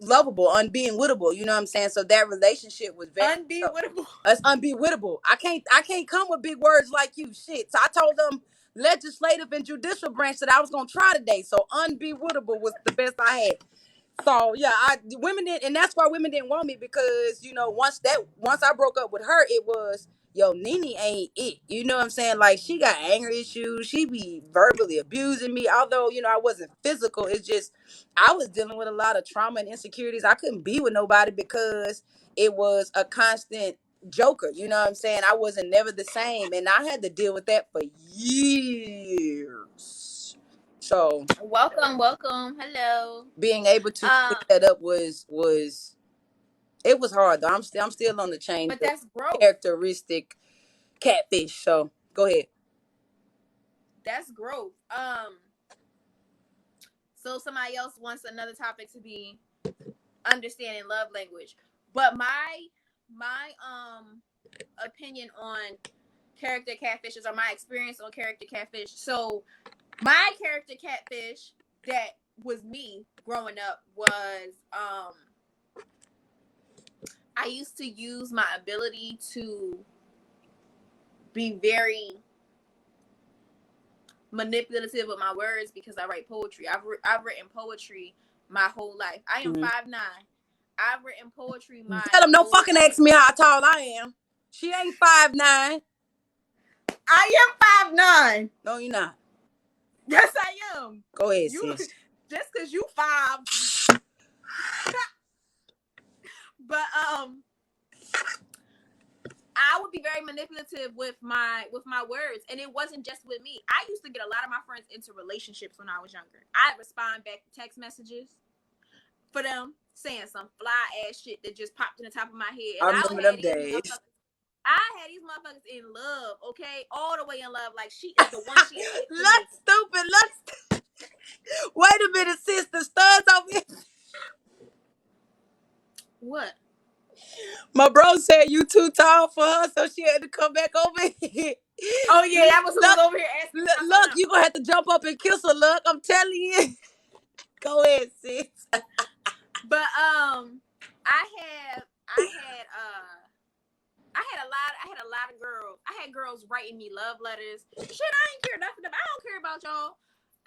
unlovable, unbeing wittable. You know what I'm saying? So that relationship was very Unbeatable. it's unbewittable. I can't come with big words like you. Shit. So I told them legislative and judicial branch that I was gonna try today. So unbewittable was the best I had. So yeah, women did, and that's why women didn't want me because once I broke up with her, it was yo Nene ain't it. You know what I'm saying? Like she got anger issues. She be verbally abusing me. Although I wasn't physical. It's just I was dealing with a lot of trauma and insecurities. I couldn't be with nobody because it was a constant joker. You know what I'm saying? I wasn't never the same, and I had to deal with that for years. So Welcome. Hello. being able to pick that up was it was hard though. I'm still on the change But the that's growth. characteristic catfish. So go ahead. That's growth. So somebody else wants another topic to be understanding love language. But my opinion on character catfishes or my experience on character catfish. So my character catfish that was me growing up was I used to use my ability to be very manipulative with my words because I write poetry. I've written poetry my whole life. I am 5'9". I've written poetry my Tell them don't whole fucking life. ask me how tall I am. She ain't 5'9". I am 5'9". No, you're not. Yes, I am. Go ahead, sis. Just because you 5. But I would be very manipulative with my words, and it wasn't just with me. I used to get a lot of my friends into relationships when I was younger. I'd respond back to text messages for them saying some fly ass shit that just popped in the top of my head. And I remember them days. I had these motherfuckers in love, okay, all the way in love. Like she is the one. She is Look stupid. Look. Wait a minute, sis. The studs over here. What? My bro said you too tall for her, so she had to come back over here. Oh yeah, that was who was over here asking. Look, you gonna have to jump up and kiss her. Look, I'm telling you. Go ahead, sis. But I had a lot of girls. I had girls writing me love letters. Shit, I ain't care nothing about. I don't care about y'all.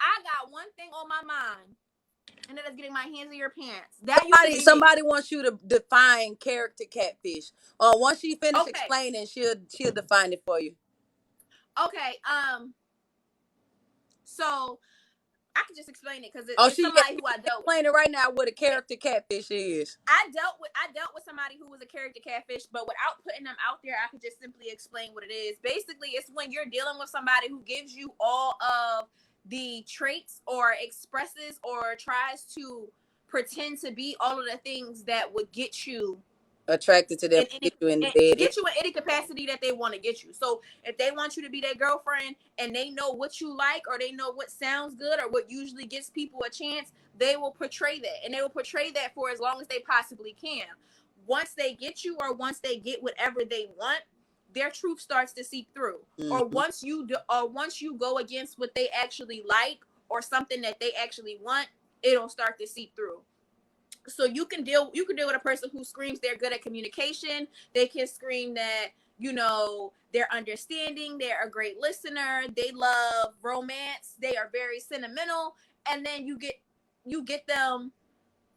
I got one thing on my mind, and that is getting my hands in your pants. Somebody wants you to define character catfish. Once she finishes explaining, she'll define it for you. Okay. So I can just explain it because it's somebody who I dealt with. Explain it right now what a character catfish is. I dealt with somebody who was a character catfish, but without putting them out there, I could just simply explain what it is. Basically, it's when you're dealing with somebody who gives you all of the traits or expresses or tries to pretend to be all of the things that would get you attracted to them, get you in any capacity that they want to get you. So if they want you to be their girlfriend and they know what you like or they know what sounds good or what usually gives people a chance, they will portray that, and they will portray that for as long as they possibly can. Once they get you or once they get whatever they want, their truth starts to seep through. Or once you go against what they actually like or something that they actually want, it'll start to seep through. So you can deal with a person who screams they're good at communication. They can scream that, they're understanding, they're a great listener, they love romance, they are very sentimental, and then you get them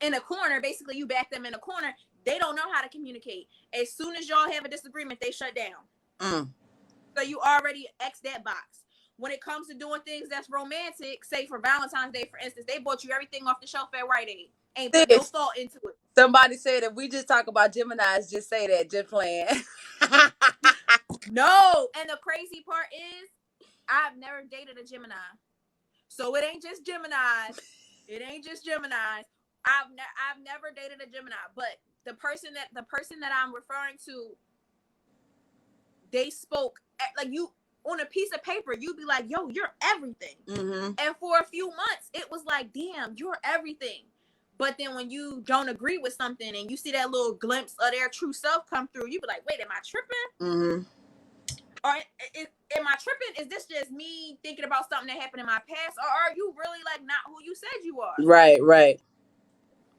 in a corner. Basically, you back them in a corner. They don't know how to communicate. As soon as y'all have a disagreement, they shut down. So you already X that box. When it comes to doing things that's romantic, say for Valentine's Day, for instance, they bought you everything off the shelf at Rite Aid. Ain't put no thought into it. Somebody said if we just talk about Geminis, just say that, just playing. No, And the crazy part is, I've never dated a Gemini. So it ain't just Geminis. It ain't just Geminis. I've never dated a Gemini, but the person that I'm referring to, they spoke like you on a piece of paper. You'd be like, "Yo, you're everything." Mm-hmm. And for a few months, it was like, "Damn, you're everything." But then when you don't agree with something and you see that little glimpse of their true self come through, you be like, "Wait, am I tripping? Mm-hmm. Or am I tripping? Is this just me thinking about something that happened in my past, or are you really like not who you said you are?" Right.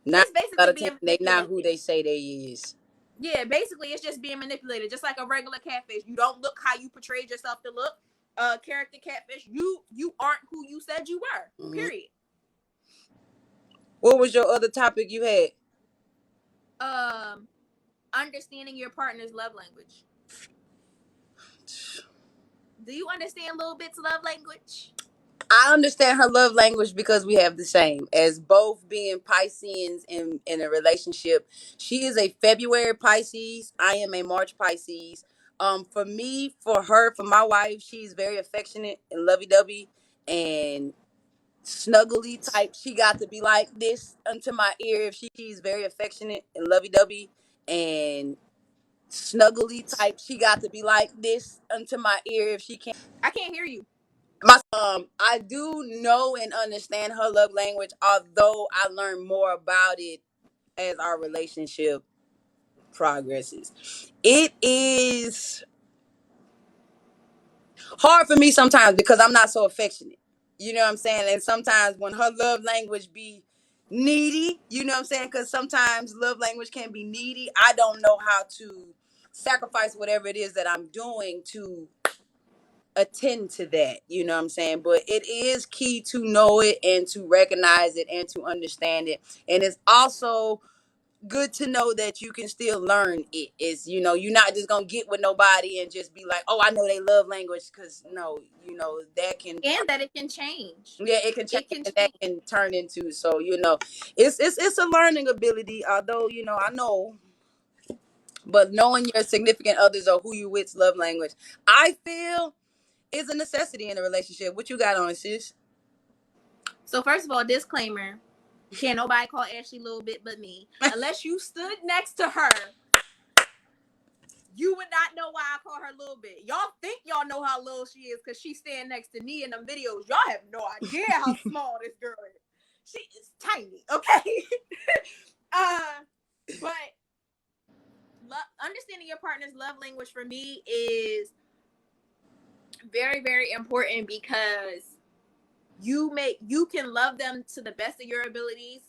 Not It's a lot basically of being time they not manipulated. who they say they is. Yeah, basically it's just being manipulated, just like a regular catfish. You don't look how you portrayed yourself to look. Character catfish, you aren't who you said you were. Mm-hmm. Period. What was your other topic you had? Understanding your partner's love language. Do you understand little bits of love language? I understand her love language because we have the same. As both being Pisceans in a relationship, she is a February Pisces. I am a March Pisces. For me, for her, for my wife, she's very affectionate and lovey dovey and snuggly type. She got to be like this unto my ear. If she's very affectionate and lovey dovey and snuggly type, she got to be like this unto my ear. If she can't. I can't hear you. I do know and understand her love language, although I learn more about it as our relationship progresses. It is hard for me sometimes because I'm not so affectionate. You know what I'm saying? And sometimes when her love language be needy, you know what I'm saying? Because sometimes love language can be needy. I don't know how to sacrifice whatever it is that I'm doing to attend to that, you know what I'm saying? But it is key to know it and to recognize it and to understand it. And it's also good to know that you can still learn it. It's, you're not just gonna get with nobody and just be like, oh, I know they love language, because no, that can, And that it can change. yeah, it can change, It can and that change. can turn into, so it's a learning ability, although I know. But knowing your significant others or who you with love language, I feel, is a necessity in a relationship. What you got on, sis? So first of all, disclaimer: can't nobody call Ashley little bit but me. Unless you stood next to her, you would not know why I call her little bit. Y'all think y'all know how little she is because she's standing next to me in them videos. Y'all have no idea how small this girl is. She is tiny, okay? But understanding your partner's love language for me is very, very important, because you can love them to the best of your abilities,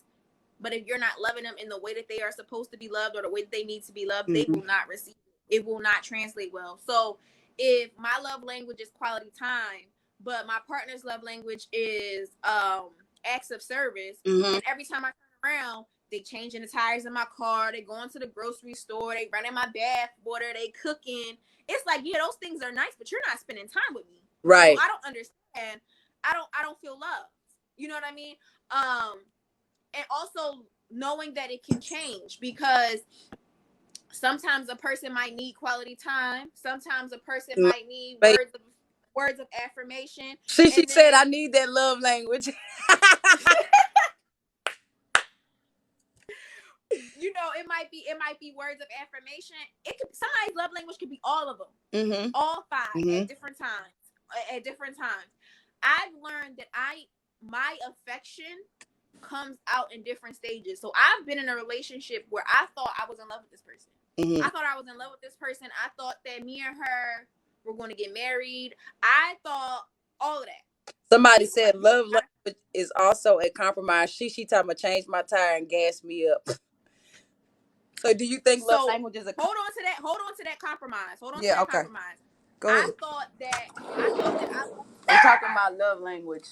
but if you're not loving them in the way that they are supposed to be loved or the way that they need to be loved, they will not receive it. It will not translate well. So if my love language is quality time, but my partner's love language is acts of service, and every time I turn around, they changing the tires in my car, they going to the grocery store, they running my bath water, they cooking. It's like, yeah, those things are nice, but you're not spending time with me. Right. So I don't understand. I don't feel loved. You know what I mean? And also knowing that it can change, because sometimes a person might need quality time. Sometimes a person might need words of affirmation. She said, I need that love language. It might be words of affirmation. Somebody's love language could be all of them, all 5 at different times. I've learned that my affection comes out in different stages. So I've been in a relationship where I thought I was in love with this person. I thought I was in love with this person. I thought that me and her were going to get married. I thought all of that. Somebody said love language is also a compromise. She talking about change my tire and gas me up. So do you think love language is a hold on to that compromise. Compromise. Go ahead. I thought that I'm talking about love language.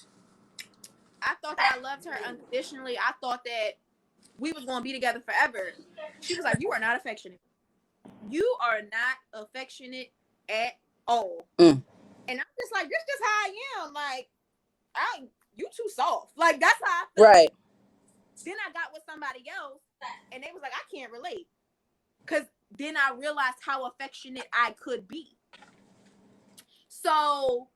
I thought that I loved her unconditionally. I thought that we was going to be together forever. She was like, you are not affectionate. You are not affectionate at all. And I'm just like, this is just how I am. Like, you too soft. Like, that's how I feel. Right. Then I got with somebody else, and they was like, I can't relate. Because then I realized how affectionate I could be. So,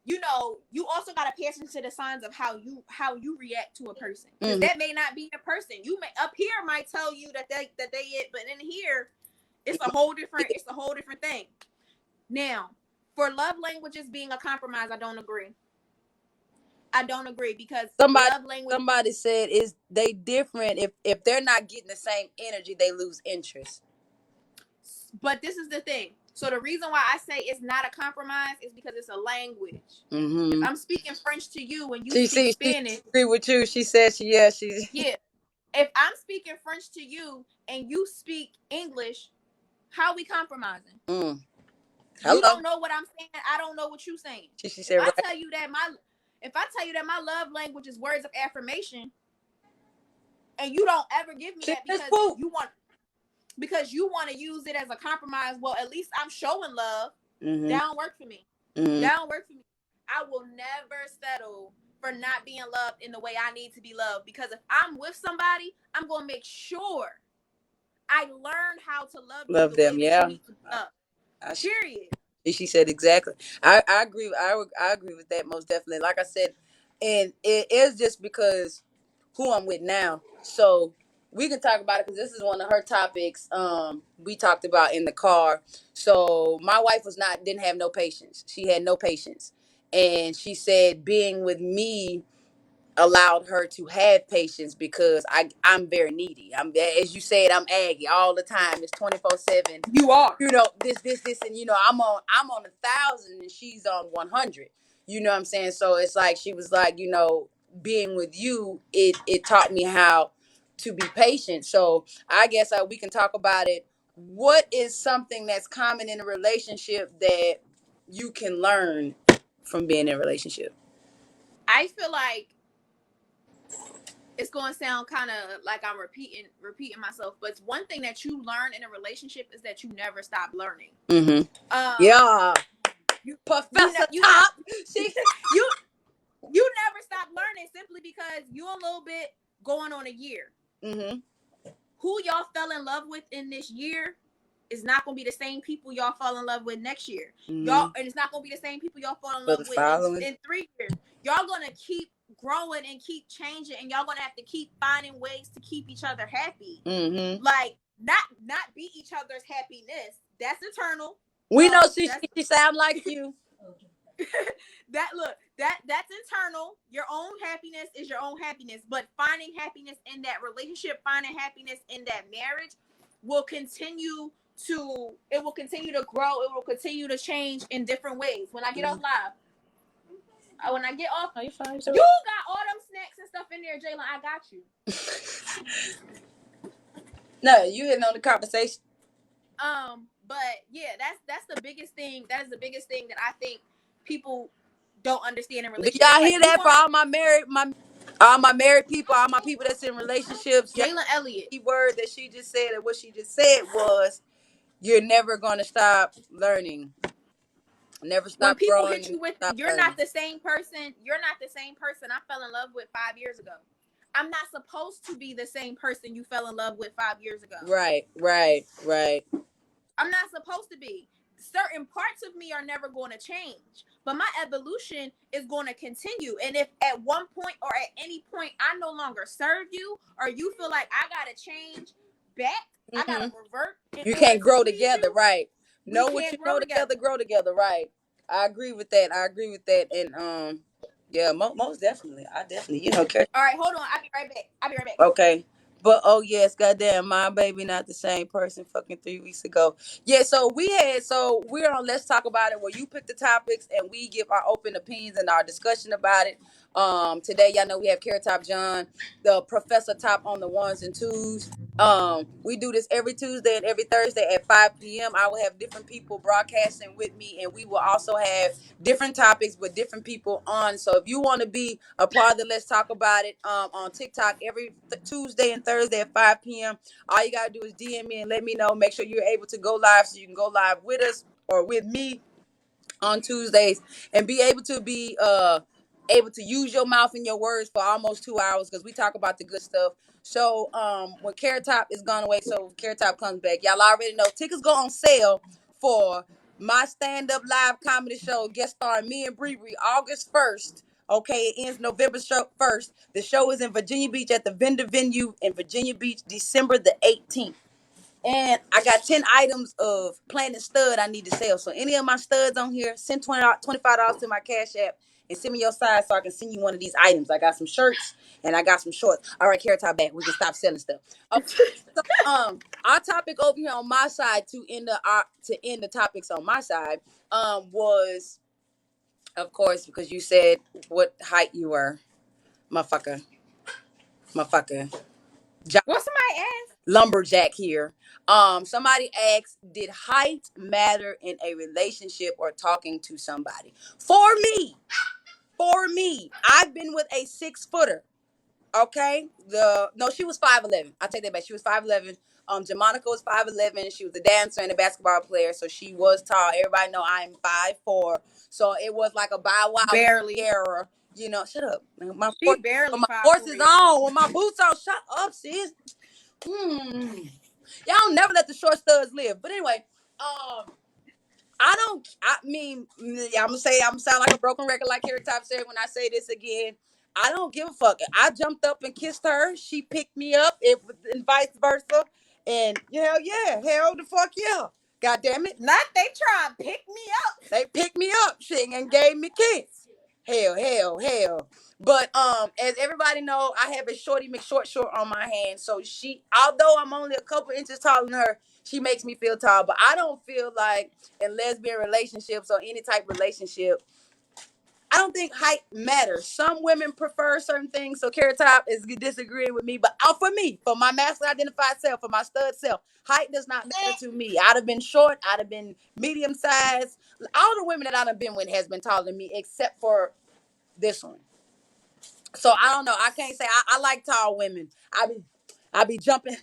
you know, you also gotta pay attention to the signs of how you react to a person, because that may not be the person. You may up here might tell you that they it, but in here, it's a whole different thing. Now, for love languages being a compromise, I don't agree. Because love language. Somebody said is they different if they're not getting the same energy, they lose interest. But this is the thing. So the reason why I say it's not a compromise is because it's a language. If I'm speaking French to you and you speak Spanish, she agree with you. She said yeah. If I'm speaking French to you and you speak English, how are we compromising? Hello? You don't know what I'm saying. I don't know what you're saying. She said, if I tell you that my love language is words of affirmation, and you don't ever give me that because you want to use it as a compromise, well, at least I'm showing love. That don't work for me. That don't work for me. I will never settle for not being loved in the way I need to be loved, because if I'm with somebody, I'm going to make sure I learn how to love them. Yeah. Period. She said exactly. I agree. I agree with that most definitely. Like I said, and it is just because who I'm with now. So we can talk about it because this is one of her topics. We talked about in the car. So my wife didn't have no patience. She had no patience, and she said being with me allowed her to have patience because I'm very needy. I'm, as you said, I'm Aggie all the time. It's 24/7. You are. You know, this, and you know, I'm on 1,000 and she's on 100. You know what I'm saying? So it's like she was like, you know, being with you, it taught me how to be patient. So I guess we can talk about it. What is something that's common in a relationship that you can learn from being in a relationship? I feel like it's going to sound kind of like I'm repeating myself, but one thing that you learn in a relationship is that you never stop learning. Yeah. Professor Top. You never stop learning simply because you a little bit going on a year. Who y'all fell in love with in this year is not going to be the same people y'all fall in love with next year. Y'all, and it's not going to be the same people y'all fall in love with in 3 years. Y'all going to keep growing and keep changing, and y'all going to have to keep finding ways to keep each other happy. Like not be each other's happiness. That's eternal. We know she sound like you. That's internal. Your own happiness is your own happiness, but finding happiness in that relationship, finding happiness in that marriage will continue to grow. It will continue to change in different ways. When I get off live, when I get off, you got all them snacks and stuff in there, Jalen. I got you. No, you hitting on the conversation. But yeah, that's the biggest thing. That is the biggest thing that I think people don't understand in relationships. Do y'all hear that for all my married people, all my people that's in relationships? Jalen Elliott. The word that she just said and what she just said was, you're never gonna stop learning. Never stop when people growing. Hit you with, you're not the same person. You're not the same person I fell in love with 5 years ago. I'm not supposed to be the same person you fell in love with 5 years ago. Right. I'm not supposed to be. Certain parts of me are never going to change, but my evolution is going to continue. And if at one point or at any point I no longer serve you, or you feel like I gotta change back, I gotta revert. You can't grow together, right? Know what you know together, grow together, right? I agree with that. And yeah, most definitely. I definitely, care. All right, hold on. I'll be right back. Okay. But oh yes, goddamn, my baby not the same person fucking 3 weeks ago. Yeah, so we're on Let's Talk About It, where you pick the topics and we give our open opinions and our discussion about it. Today, y'all know we have Carrot Top John, the Professor Top on the ones and twos. We do this every Tuesday and every Thursday at 5 p.m. I will have different people broadcasting with me, and we will also have different topics with different people on. So if you want to be a part of the Let's Talk About It on TikTok every Tuesday and Thursday at 5 p.m., all you got to do is DM me and let me know. Make sure you're able to go live so you can go live with us or with me on Tuesdays and be able to use your mouth and your words for almost 2 hours, because we talk about the good stuff. So when Carrot Top is gone away, so Carrot Top comes back, y'all already know tickets go on sale for my stand-up live comedy show, guest starring me and Bree Bree, August 1st. Okay, it ends November 1st. The show is in Virginia Beach at the Vendor Venue in Virginia Beach, December the 18th. And I got 10 items of Planet Stud I need to sell. So any of my studs on here, send $25 to my Cash App and send me your size so I can send you one of these items. I got some shirts and I got some shorts. All right, Carrot Top back. We can stop selling stuff. Okay. So, our topic over here on my side to end the topics on my side was, of course, because you said what height you were, motherfucker. What's somebody asked? Lumberjack here. Somebody asked, did height matter in a relationship or talking to somebody? For me, I've been with a 6-footer. Okay, she was 5'11". I take that back. She was 5'11". Jamonica was 5'11". She was a dancer and a basketball player, so she was tall. Everybody know I'm 5'4", so it was like a Bow Wow Barely. era. You know, shut up. My Barely horse is on. With my boots on, shut up, sis. Y'all never let the short studs live. But anyway, I'm gonna sound like a broken record, like Carrot Top said when I say this again. I don't give a fuck. I jumped up and kissed her. She picked me up, and vice versa. And hell the fuck yeah. God damn it. Not they try and pick me up. They picked me up, shit, and gave me kiss. Hell. But as everybody know, I have a Shorty McShort on my hand. So although I'm only a couple inches taller than her, she makes me feel tall. But I don't feel like in lesbian relationships or any type of relationship, I don't think height matters. Some women prefer certain things. So Carrot Top is disagreeing with me. But for me, for my masculine identified self, for my stud self, height does not matter to me. I'd have been short. I'd have been medium sized. All the women that I've been with has been taller than me, except for this one. So I don't know. I can't say I like tall women. I be jumping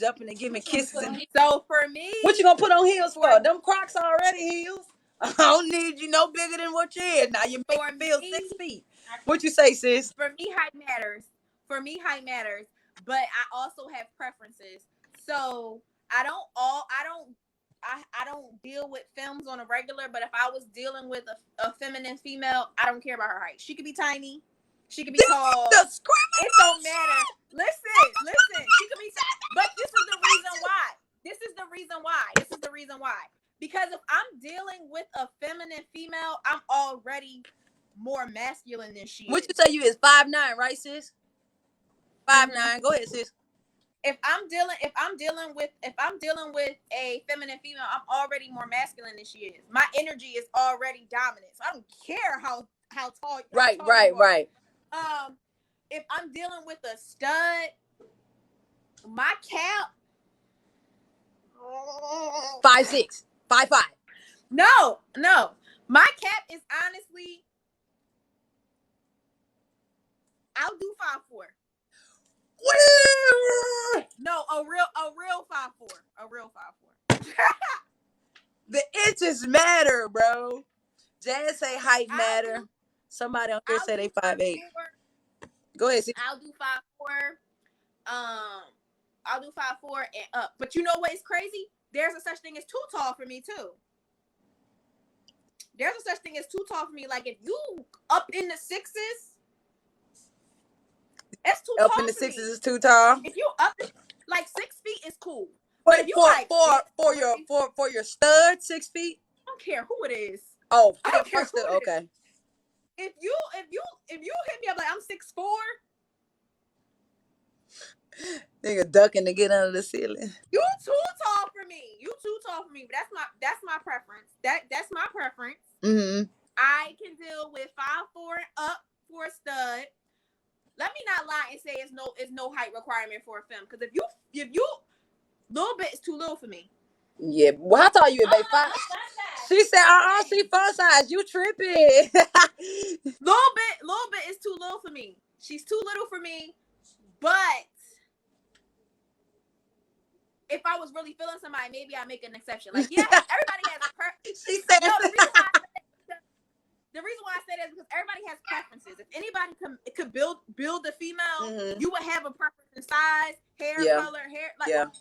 and giving kisses. So for me, what you gonna put on heels for? Them Crocs already heels. I don't need you no bigger than what you is. Now you make me feel 6 feet. What you say, sis? For me, height matters. But I also have preferences. So I don't deal with femmes on a regular, but if I was dealing with a feminine female, I don't care about her height. She could be tiny. She could be tall. It don't matter. Listen. She could be but this is the reason why. Because if I'm dealing with a feminine female, I'm already more masculine than she is. What you say you is 5'9", right, sis? 5'9". Mm-hmm. Go ahead, sis. If I'm dealing with a feminine female, I'm already more masculine than she is. My energy is already dominant. So I don't care how tall. Right. If I'm dealing with a stud, my cap 5'6", 5'5". No. My cap is honestly, I'll do 5'4". No, a real 5'4". A real 5'4". The inches matter, bro. Jazz say height matter. Somebody on here say they 5'8". Go ahead. I'll do 5'4". I'll do 5'4" and up. But you know what is crazy? There's a such thing as too tall for me too. There's a such thing as too tall for me. Like if you up in the 6s, that's too tall. Up in the 6s is too tall. If you up like 6 feet is cool. But if you for your stud 6 feet, I don't care who it is. Oh, I don't care who it is. If you hit me up like I'm 6'4", nigga ducking to get under the ceiling. You too tall for me. But that's my preference. That's my preference. Mm-hmm. I can deal with 5'4" and up for a stud. Let me not lie and say it's no height requirement for a femme. Because if you little bit is too little for me. Yeah. Well, how tall you, babe? 5. She said, she fun size. You tripping? Little bit is too little for me. She's too little for me. But if I was really feeling somebody, maybe I make an exception. Like, yeah, everybody has a preference. She said, no, the reason why I say that is because everybody has preferences. If anybody could build a female, you would have a preference in size, hair color, hair like that.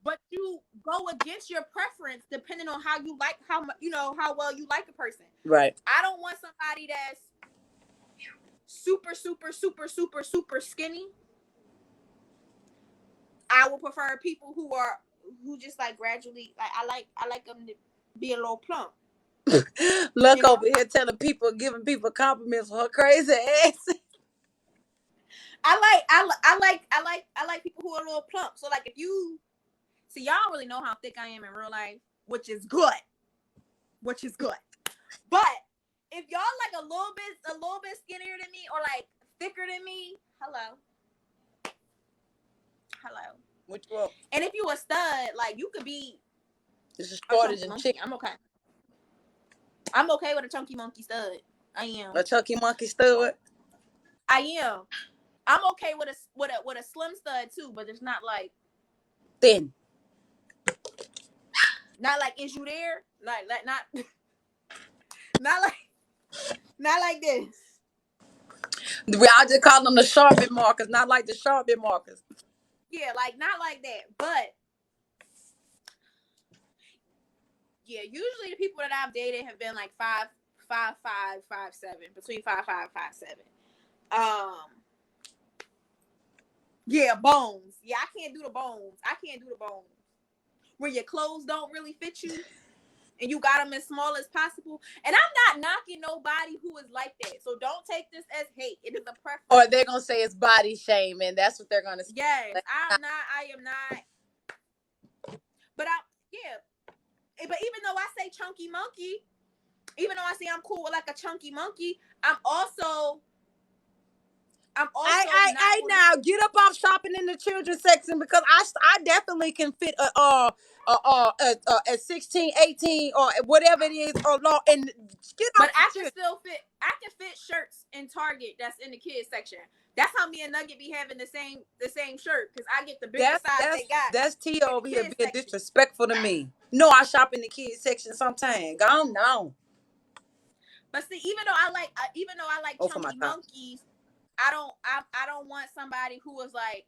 But you go against your preference depending on how you like, how well you like a person. Right. I don't want somebody that's super skinny. I would prefer people who just like gradually, like I like them to be a little plump. Look over here telling people, giving people compliments for her crazy ass. I like people who are a little plump. So like if you see, y'all don't really know how thick I am in real life, which is good. But if y'all like a little bit skinnier than me or like thicker than me, hello. Which one? And if you a stud, like you could be. This is shortage and chicken. I'm okay. I'm okay with a chunky monkey stud. I am. A chunky monkey stud. I am. I'm okay with a slim stud too, but it's not like thin. Not like, is you there? Like not like this. I just call them the Sharpie markers, not like the Sharpie markers. Yeah, like not like that. But yeah, usually the people that I've dated have been like 5'5", 5'7", between 5'5", 5'7". Yeah, bones. Yeah, I can't do the bones. Where your clothes don't really fit you, and you got them as small as possible. And I'm not knocking nobody who is like that. So don't take this as hate. It is a preference. Or they're gonna say it's body shaming. That's what they're gonna say. Yes, I am not. But but even though I say chunky monkey, even though I say I'm cool with like a chunky monkey, I'm also I now get up off shopping in the children's section, because I definitely can fit a 16, 18 or whatever it is, or long, and get but I can fit shirts in Target that's in the kids section. That's how me and Nugget be having the same shirt, because I get the biggest size they got. That's T over here being disrespectful to me. No, I shop in the kids section sometimes. Go on. But see, even though I like chunky monkeys, I don't want somebody who is like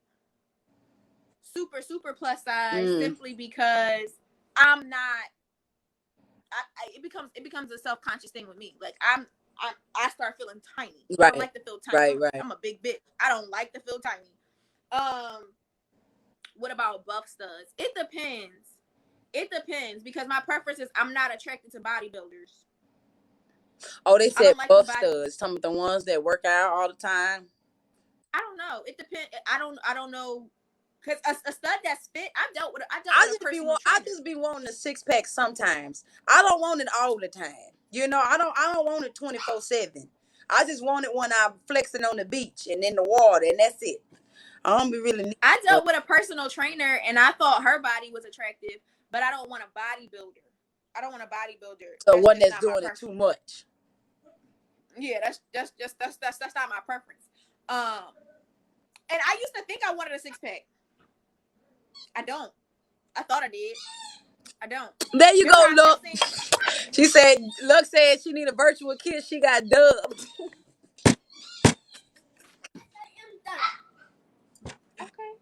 super plus size simply because I'm not. It becomes a self-conscious thing with me. Like I start feeling tiny. Right. I don't like to feel tiny. Right. I'm a big bitch. I don't like to feel tiny. What about buff studs? It depends because my preference is I'm not attracted to bodybuilders. Oh, they said like buff studs. Some of the ones that work out all the time. I don't know. It depends. I don't know. Because a stud that's fit, I just be wanting a 6-pack sometimes. I don't want it all the time. You know, I don't want it 24/7. I just want it when I'm flexing on the beach and in the water, and that's it. I don't be really. I dealt with a personal trainer, and I thought her body was attractive, but I don't want a bodybuilder. So one that's doing it too much. Yeah, that's not my preference. And I used to think I wanted a 6-pack. I don't. I thought I did. I don't. There you go, Look. She said, Look said she need a virtual kiss. She got dubbed. Okay.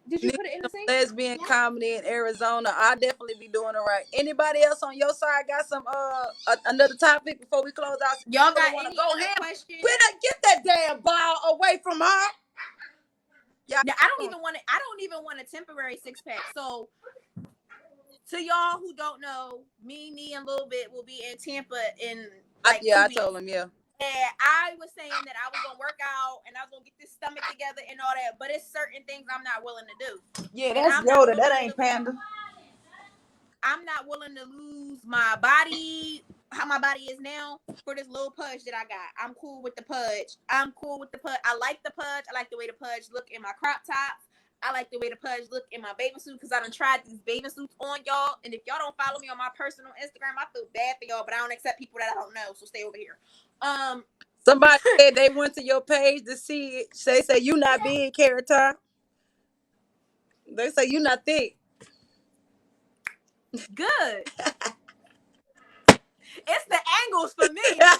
Did you put it in the sink? Lesbian comedy in Arizona. I definitely be doing it right. Anybody else on your side got some another topic before we close out? Y'all got any other questions? Get that damn ball away from her. Yeah, I don't even want a temporary 6-pack. So to y'all who don't know, me and Lil Bit will be in Tampa in like 2 weeks. I told him, yeah. And I was saying that I was gonna work out and I was gonna get this stomach together and all that, but it's certain things I'm not willing to do. Yeah, that's Yoda. That ain't Panda. I'm not willing to lose my body, how my body is now, for this little pudge that I got. I'm cool with the pudge. I like the pudge. I like the way the pudge look in my crop tops. I like the way the pudge look in my bathing suit, because I done tried these bathing suits on y'all. And if y'all don't follow me on my personal Instagram, I feel bad for y'all, but I don't accept people that I don't know, so stay over here. Somebody said they went to your page to see it. They say you not big, Carrot Top. They say you not thick. Good. It's the angles for me. I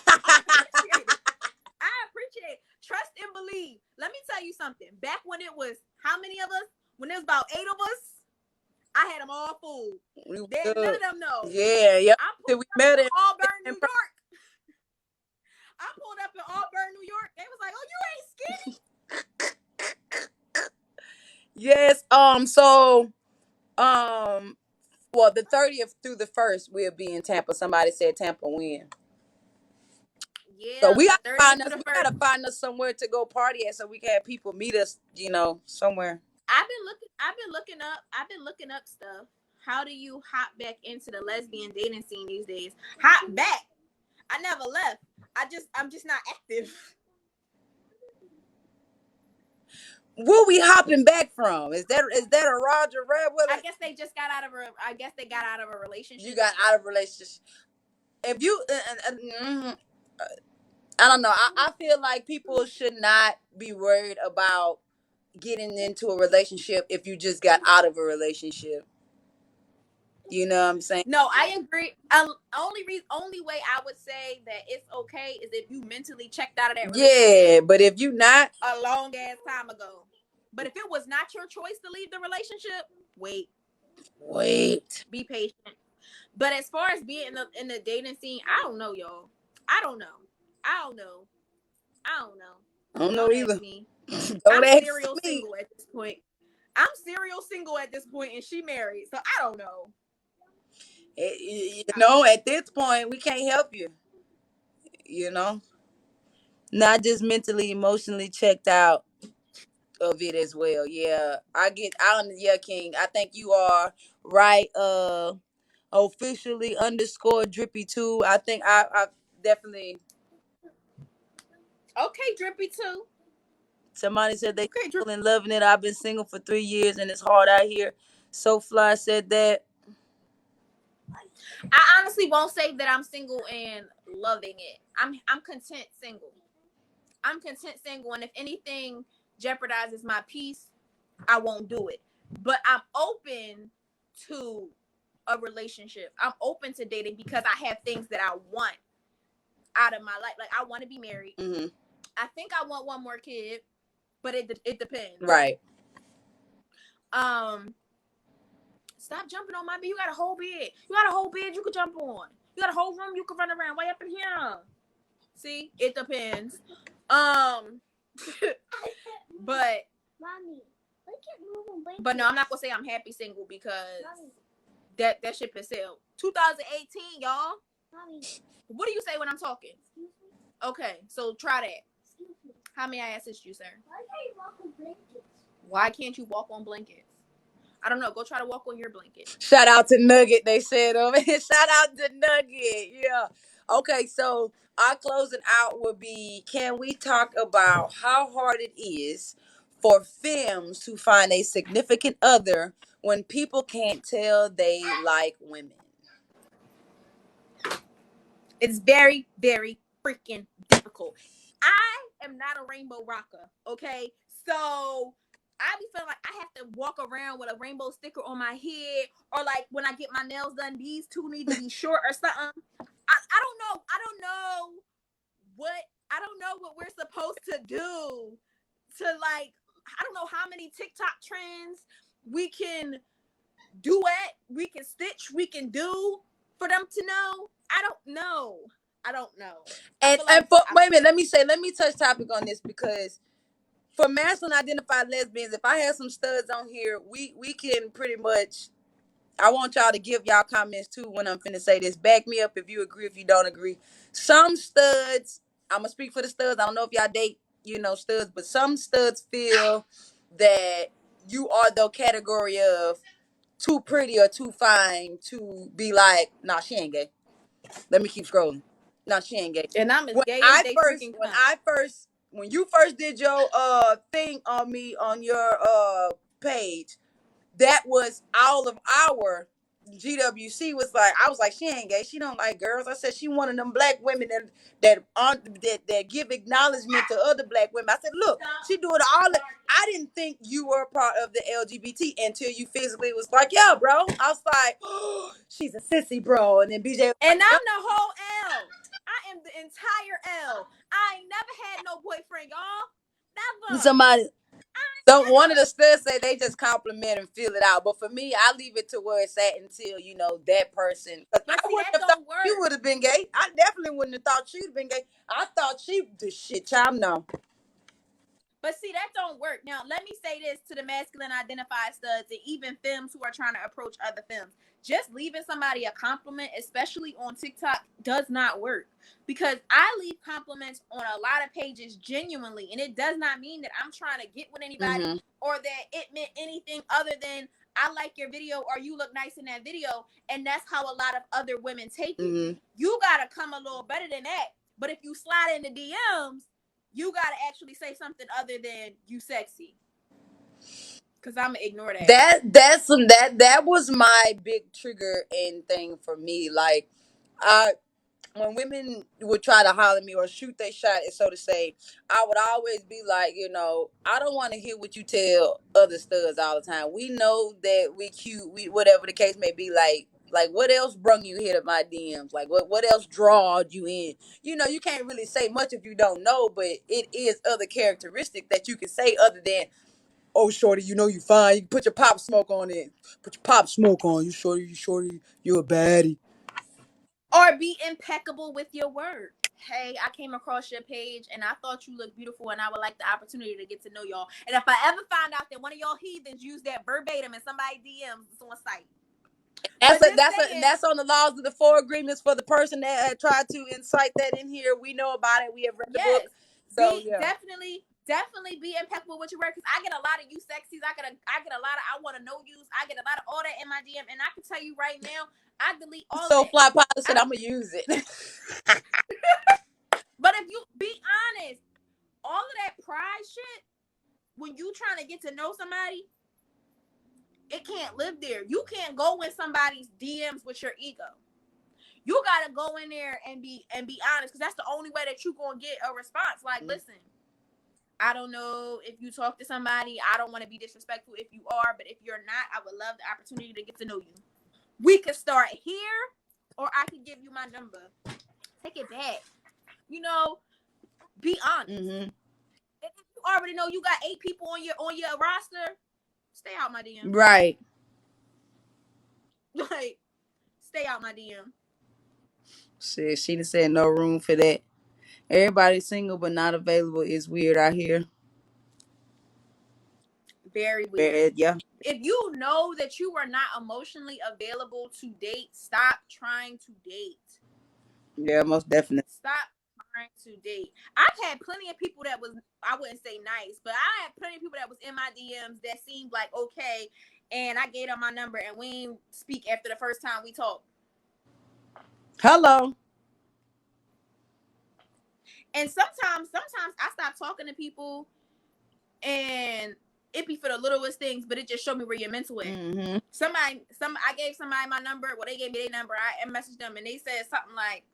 appreciate it. Trust and believe. Let me tell you something. Back when it was how many of us? When there was about 8 of us, I yeah. I Till pulled we up met in in, Auburn, New in York. I pulled up in Auburn, New York. They was like, "Oh, you ain't skinny." yes. So well, the 30th through the 1st we'll be in Tampa. Somebody said Tampa win. So Yeah, we the gotta 30th find to us. the We first. gotta find us somewhere to go party at, so we can have people meet us. Somewhere. I've been looking up stuff. How do you hop back into the lesbian dating scene these days? Hop back. I never left. I'm just not active. Where we hopping back from? Is that a Roger Rabbit? I guess they got out of a relationship. You got out of relationship. If you, I don't know. I feel like people should not be worried about getting into a relationship if you just got out of a relationship. You know what I'm saying? No, I agree. Only way I would say that it's okay is if you mentally checked out of that relationship Yeah, but if you not, a long ass time ago. But if it was not your choice to leave the relationship, wait. be patient. But as far as being in the dating scene, I don't know, y'all. I don't know. I don't know. I don't know. I don't know Don't ask either. me. Don't I'm ask serial me. single at this point. I'm serial single at this point, and she married, so I don't know. At this point, we can't help you. You know, not just mentally, emotionally checked out of it as well. Yeah, yeah, King. I think you are right. Officially underscore drippy too. I think I definitely. Okay, drippy too. Somebody said they Okay, single and loving it. I've been single for 3 years and it's hard out here. So Fly said that. I honestly won't say that I'm single and loving it. I'm content single. I'm content single, and if anything jeopardizes my peace, I won't do it. But I'm open to a relationship. I'm open to dating because I have things that I want out of my life. Like I want to be married. Mm-hmm. I think I want one more kid, but it depends. Right. Stop jumping on my bed. You got a whole bed. You got a whole bed you could jump on. You got a whole room you could run around. Why up in here? See, it depends. But Mommy, but no, I'm not gonna say I'm happy single because Mommy, that ship is sailed. 2018, y'all. Mommy. What do you say when I'm talking? Okay, so try that. How may I assist you, sir? Why can't you walk on blankets? Why can't you walk on blankets? I don't know. Go try to walk on your blanket. Shout out to Nugget, they said over here. Shout out to Nugget. Yeah. Okay, so our closing out would be, can we talk about how hard it is for femmes to find a significant other when people can't tell they like women? It's very, very freaking difficult. I am not a rainbow rocker, okay? So I be feeling like I have to walk around with a rainbow sticker on my head, or like when I get my nails done, these two need to be short or something. I don't know. I don't know what we're supposed to do to like. I don't know how many TikTok trends we can duet, we can stitch, we can do for them to know. I don't know. Wait a minute, let me touch topic on this because for masculine identified lesbians, if I have some studs on here, we can pretty much. I want y'all to give y'all comments too when I'm finna say this. Back me up if you agree, if you don't agree. Some studs, I'm gonna speak for the studs. I don't know if y'all date, studs, but some studs feel that you are the category of too pretty or too fine to be like, nah, she ain't gay. Let me keep scrolling. Nah, she ain't gay. And I'm as gay as they freaking come. When you first did your thing on me on your page, that was all of our GWC was like, I was like, she ain't gay, she don't like girls. I said she one of them black women that give acknowledgement to other black women. I said, look, she doing all that. I didn't think you were a part of the LGBT until you physically was like, yeah, bro. I was like, oh, she's a sissy, bro. And then BJ was and like, I'm the whole L. I am the entire L. I ain't never had no boyfriend, y'all. Never. somebody So one of the studs say they just compliment and feel it out. But for me, I leave it to where it's at until, that person. Because I But see, wouldn't that have thought don't you work. would have been gay. I definitely wouldn't have thought she'd been gay. I thought she the shit, child. No. But see, that don't work. Now, let me say this to the masculine identified studs and even femmes who are trying to approach other femmes. Just leaving somebody a compliment, especially on TikTok, does not work. Because I leave compliments on a lot of pages genuinely, and it does not mean that I'm trying to get with anybody or that it meant anything other than I like your video or you look nice in that video. And that's how a lot of other women take it. You got to come a little better than that. But if you slide in the DMs, you gotta actually say something other than you sexy. Cause I'm gonna ignore that. That was my big trigger and thing for me. Like, I when women would try to holler at me or shoot their shot, so to say, I would always be like, I don't want to hear what you tell other studs all the time. We know that we cute, we whatever the case may be. Like what else brung you here to my DMs? Like what else drawed you in? You can't really say much if you don't know, but it is other characteristic that you can say other than, oh shorty, you fine. You can put your pop smoke on it. Put your pop smoke on. You shorty, you a baddie. Or be impeccable with your word. Hey, I came across your page and I thought you looked beautiful and I would like the opportunity to get to know y'all. And if I ever find out that one of y'all heathens used that verbatim in somebody's DMs, it's on site. That's on the laws of the four agreements for the person that tried to incite that in here. We know about it. We have read the book. So be definitely be impeccable with your word. Because I get a lot of you sexies. I get a lot of I want to know yous. I get a lot of all that in my DM, and I can tell you right now, I delete all so that. Fly Pilot said I'm gonna use it. But if you be honest, all of that pride shit, when you trying to get to know somebody, it can't live there. You can't go in somebody's DMs with your ego. You gotta go in there and be honest, because that's the only way that you gonna get a response. Like, listen, I don't know if you talk to somebody. I don't want to be disrespectful if you are, but if you're not, I would love the opportunity to get to know you. We could start here, or I could give you my number. Take it back. Be honest. If you already know you got 8 people on your roster, stay out my DM. Right. Like, stay out my DM. Shit, she done said no room for that. Everybody's single but not available is weird out here. Very weird. Yeah. If you know that you are not emotionally available to date, stop trying to date. Yeah, most definitely. Stop trying to date. I've had plenty of people that was, I wouldn't say nice, but I had plenty of people that was in my DMs that seemed like okay, and I gave them my number and we didn't speak after the first time we talked. Hello. And sometimes I stop talking to people and it be for the littlest things, but it just showed me where your mental at. I gave somebody my number. Well, they gave me their number. I messaged them and they said something like,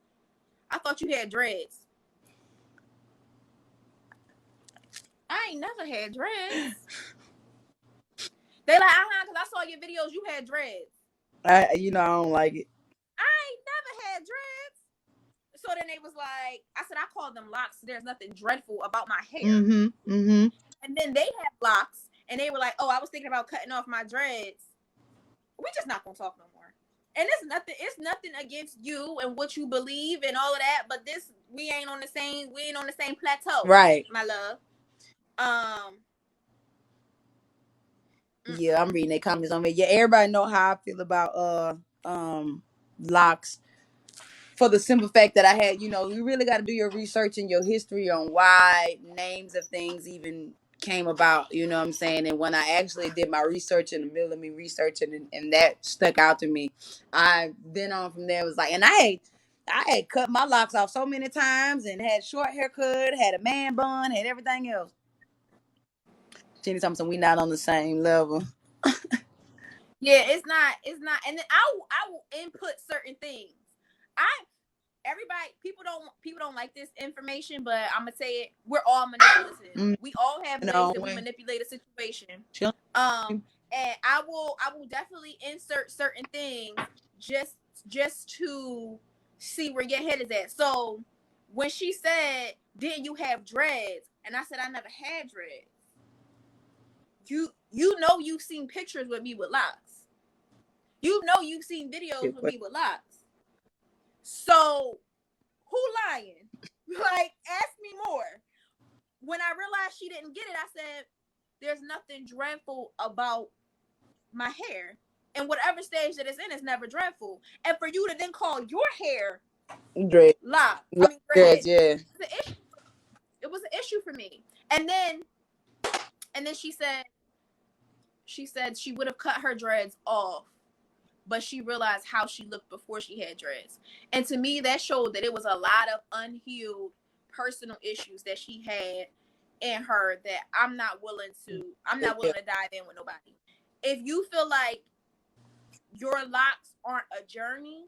I thought you had dreads. I ain't never had dreads. They like, because I saw your videos, you had dreads. I don't like it. I ain't never had dreads. So then they was like, I said, I called them locks. There's nothing dreadful about my hair. And then they had locks and they were like, oh, I was thinking about cutting off my dreads. We just not gonna talk no more. And it's nothing against you and what you believe and all of that, but we ain't on the same plateau. Right. My love. Yeah, I'm reading their comments on me. Yeah, everybody know how I feel about locks. For the simple fact that I had, you really got to do your research and your history on why names of things even came about. You know what I'm saying? And when I actually did my research in the middle of me researching, and that stuck out to me, I then on from there was like, and I had cut my locks off so many times and had short haircut, had a man bun, had everything else. Jenny Thompson, we not on the same level. Yeah, it's not. And then I will input certain things. People don't like this information, but I'm gonna say it. We're all manipulative. We all have ways that we manipulate a situation. And I will definitely insert certain things just to see where your head is at. So when she said, "Didn't you have dreads?" and I said, "I never had dreads." you know you've seen pictures with me with locks. You know you've seen videos with me with locks. So who lying? Like, ask me more. When I realized she didn't get it, I said, there's nothing dreadful about my hair. And whatever stage that it's in is never dreadful. And for you to then call your hair Dread. lock, Dreads, dread, yeah. it was an issue for me. And then she said she would have cut her dreads off, but she realized how she looked before she had dreads. And to me, that showed that it was a lot of unhealed personal issues that she had in her that I'm not willing to dive in with nobody. If you feel like your locks aren't a journey,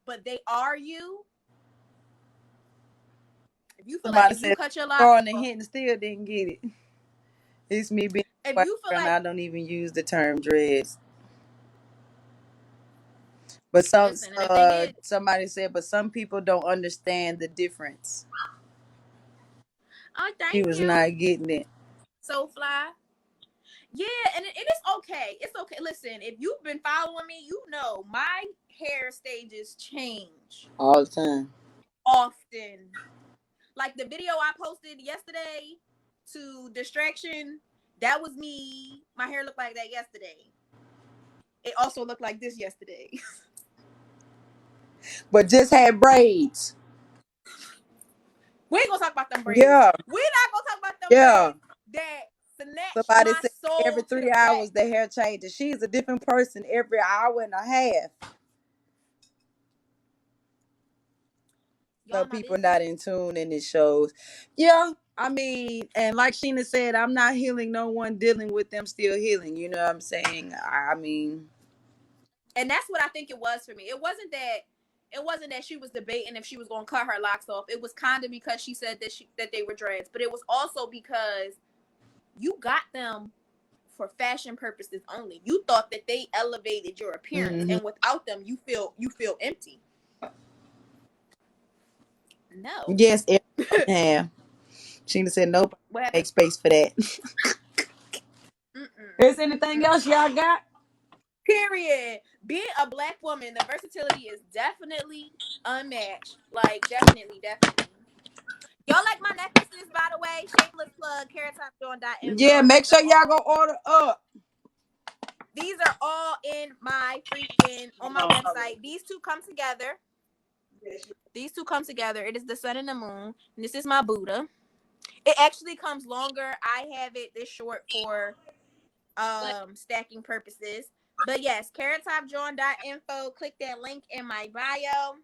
but they are you. If you feel Somebody like if you said cut your locks throwing the hint and still didn't get it. It's me being if you feel and like I don't even use the term dreads. But some listen, and the thing is, somebody said, but some people don't understand the difference. oh, He thank was you. not getting it. So fly. Yeah, and it is okay. It's okay. Listen, if you've been following me, you know my hair stages change All the time. often. Like the video I posted yesterday to distraction, that was me. My hair looked like that yesterday. It also looked like this yesterday. But just had braids. We ain't gonna talk about them braids. Yeah. We're not gonna talk about them braids that snatched Somebody my said soul every to 3 the hours back. the hair changes. She's a different person every hour and a half. So people not in tune, and it shows. Yeah, I mean, and like Sheena said, I'm not healing no one, dealing with them still healing. You know what I'm saying? I mean, and that's what I think it was for me. It wasn't that she was debating if she was gonna cut her locks off. It was kind of because she said that they were dreads, but it was also because you got them for fashion purposes only. You thought that they elevated your appearance, and without them, you feel empty. No. Yes, yeah. Sheena said nope. Make space for that. Is anything else y'all got? Period. Being a Black woman, the versatility is definitely unmatched. Like, definitely. Y'all like my necklaces, by the way? Shameless plug, carrottopjohn.info. Yeah, make sure y'all go order up. These are all in my on my website. These two come together. It is the sun and the moon. And this is my Buddha. It actually comes longer. I have it this short for stacking purposes. But yes, carrottopjohn.info. Click that link in my bio.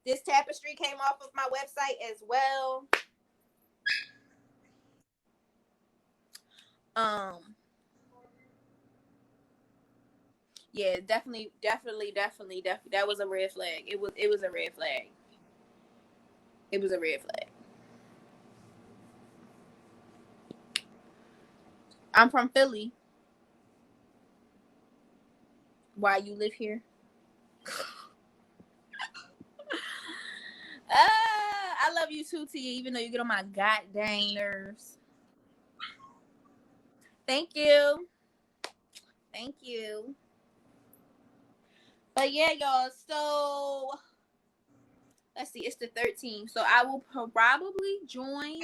This tapestry came off of my website as well. Yeah, definitely. That was a red flag. It was a red flag. It was a red flag. I'm from Philly. Why you live here? I love you too, Tia, even though you get on my goddamn nerves. Thank you. But yeah, y'all. So let's see. It's the 13th. So I will probably join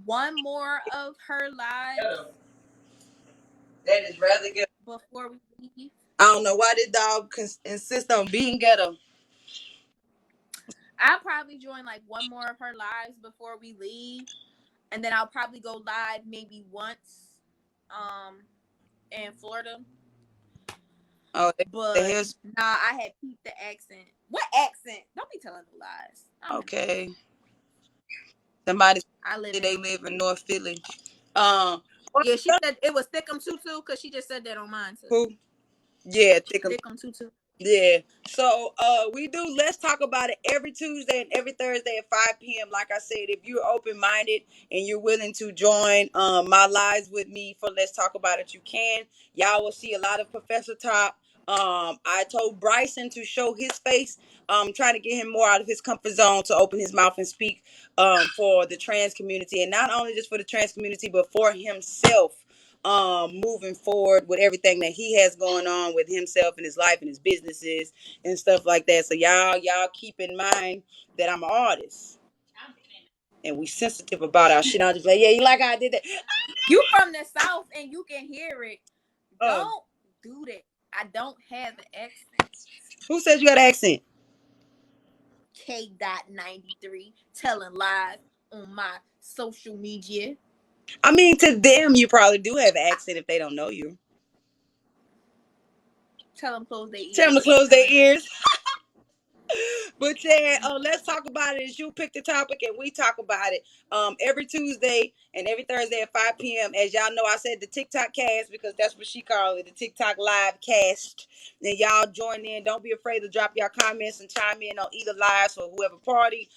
one more of her lives. That is rather good. Before we leave. I don't know why this dog insist on being ghetto. I'll probably join like one more of her lives before we leave. And then I'll probably go live maybe once in Florida. Oh, but I had peeped the accent. What accent? Don't be telling no lies. Okay. Somebody said they live in North Philly. Yeah, she said it was Thickum Tutu because she just said that on mine too. Who? Yeah, Thickum Tutu. Yeah. So we do Let's Talk About It every Tuesday and every Thursday at 5 p.m. Like I said, if you're open-minded and you're willing to join my lives with me for Let's Talk About It, you can. Y'all will see a lot of Professor Top. I told Bryson to show his face. Trying to get him more out of his comfort zone to open his mouth and speak for the trans community, and not only just for the trans community, but for himself. Moving forward with everything that he has going on with himself and his life and his businesses and stuff like that. So y'all keep in mind that I'm an artist and we sensitive about our shit. I'll just be like, yeah, you like how I did that. You from the South and you can hear it. Oh. Don't do that. I don't have an accent. Who says you got an accent? K.93 telling lies on my social media. I mean, to them, you probably do have an accent if they don't know you. Tell them close their ears. Tell them to close their ears. But yeah, let's talk about it. As you pick the topic and we talk about it every Tuesday and every Thursday at 5 p.m. As y'all know, I said the TikTok cast because that's what she called it, the TikTok live cast. And y'all join in. Don't be afraid to drop your comments and chime in on either lives or whoever party.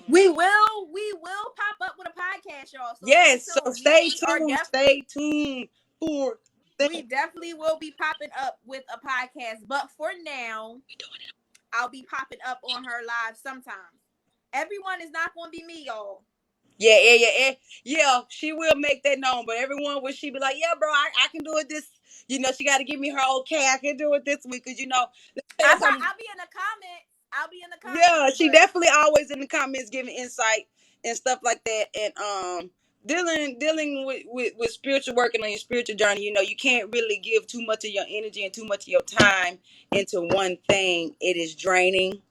We will pop up with a podcast, y'all. So yes, so stay tuned. Stay tuned for that. We definitely will be popping up with a podcast. But for now, I'll be popping up on her live sometimes. Everyone is not going to be me, y'all. Yeah. She will make that known, but everyone will she be like, yeah, bro, I can do it this. You know, she got to give me her okay. I can do it this week because I'll be in the comments. Yeah, she definitely always in the comments giving insight and stuff like that, and dealing with spiritual working on your spiritual journey. You know, you can't really give too much of your energy and too much of your time into one thing. It is draining.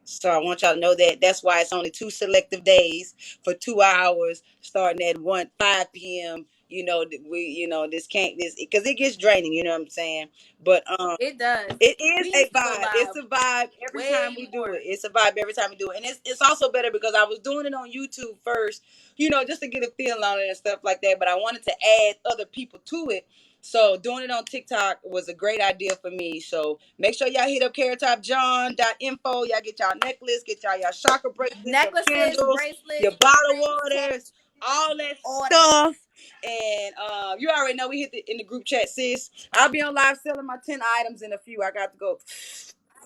So I want y'all to know that. That's why it's only 2 selective days for 2 hours, starting at 5 p.m. You know, this because it gets draining. You know what I'm saying? But it does. It is a vibe. It's a vibe every time we do it. It's a vibe every time we do it, and it's also better because I was doing it on YouTube first, you know, just to get a feel on it and stuff like that. But I wanted to add other people to it. So doing it on TikTok was a great idea for me. So make sure y'all hit up carrotopjohn.info. Y'all get y'all necklace, get y'all chakra bracelets, your candles, bracelets, your bottle waters, all that stuff. And you already know we hit in the group chat, sis. I'll be on live selling my 10 items in a few. I got to go.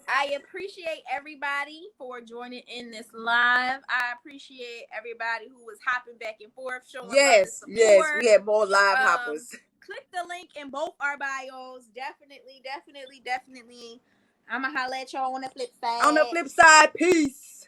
I appreciate everybody for joining in this live. I appreciate everybody who was hopping back and forth, showing love and support. Yes, we had more live hoppers. Click the link in both our bios. Definitely. I'm gonna holla at y'all on the flip side. Peace.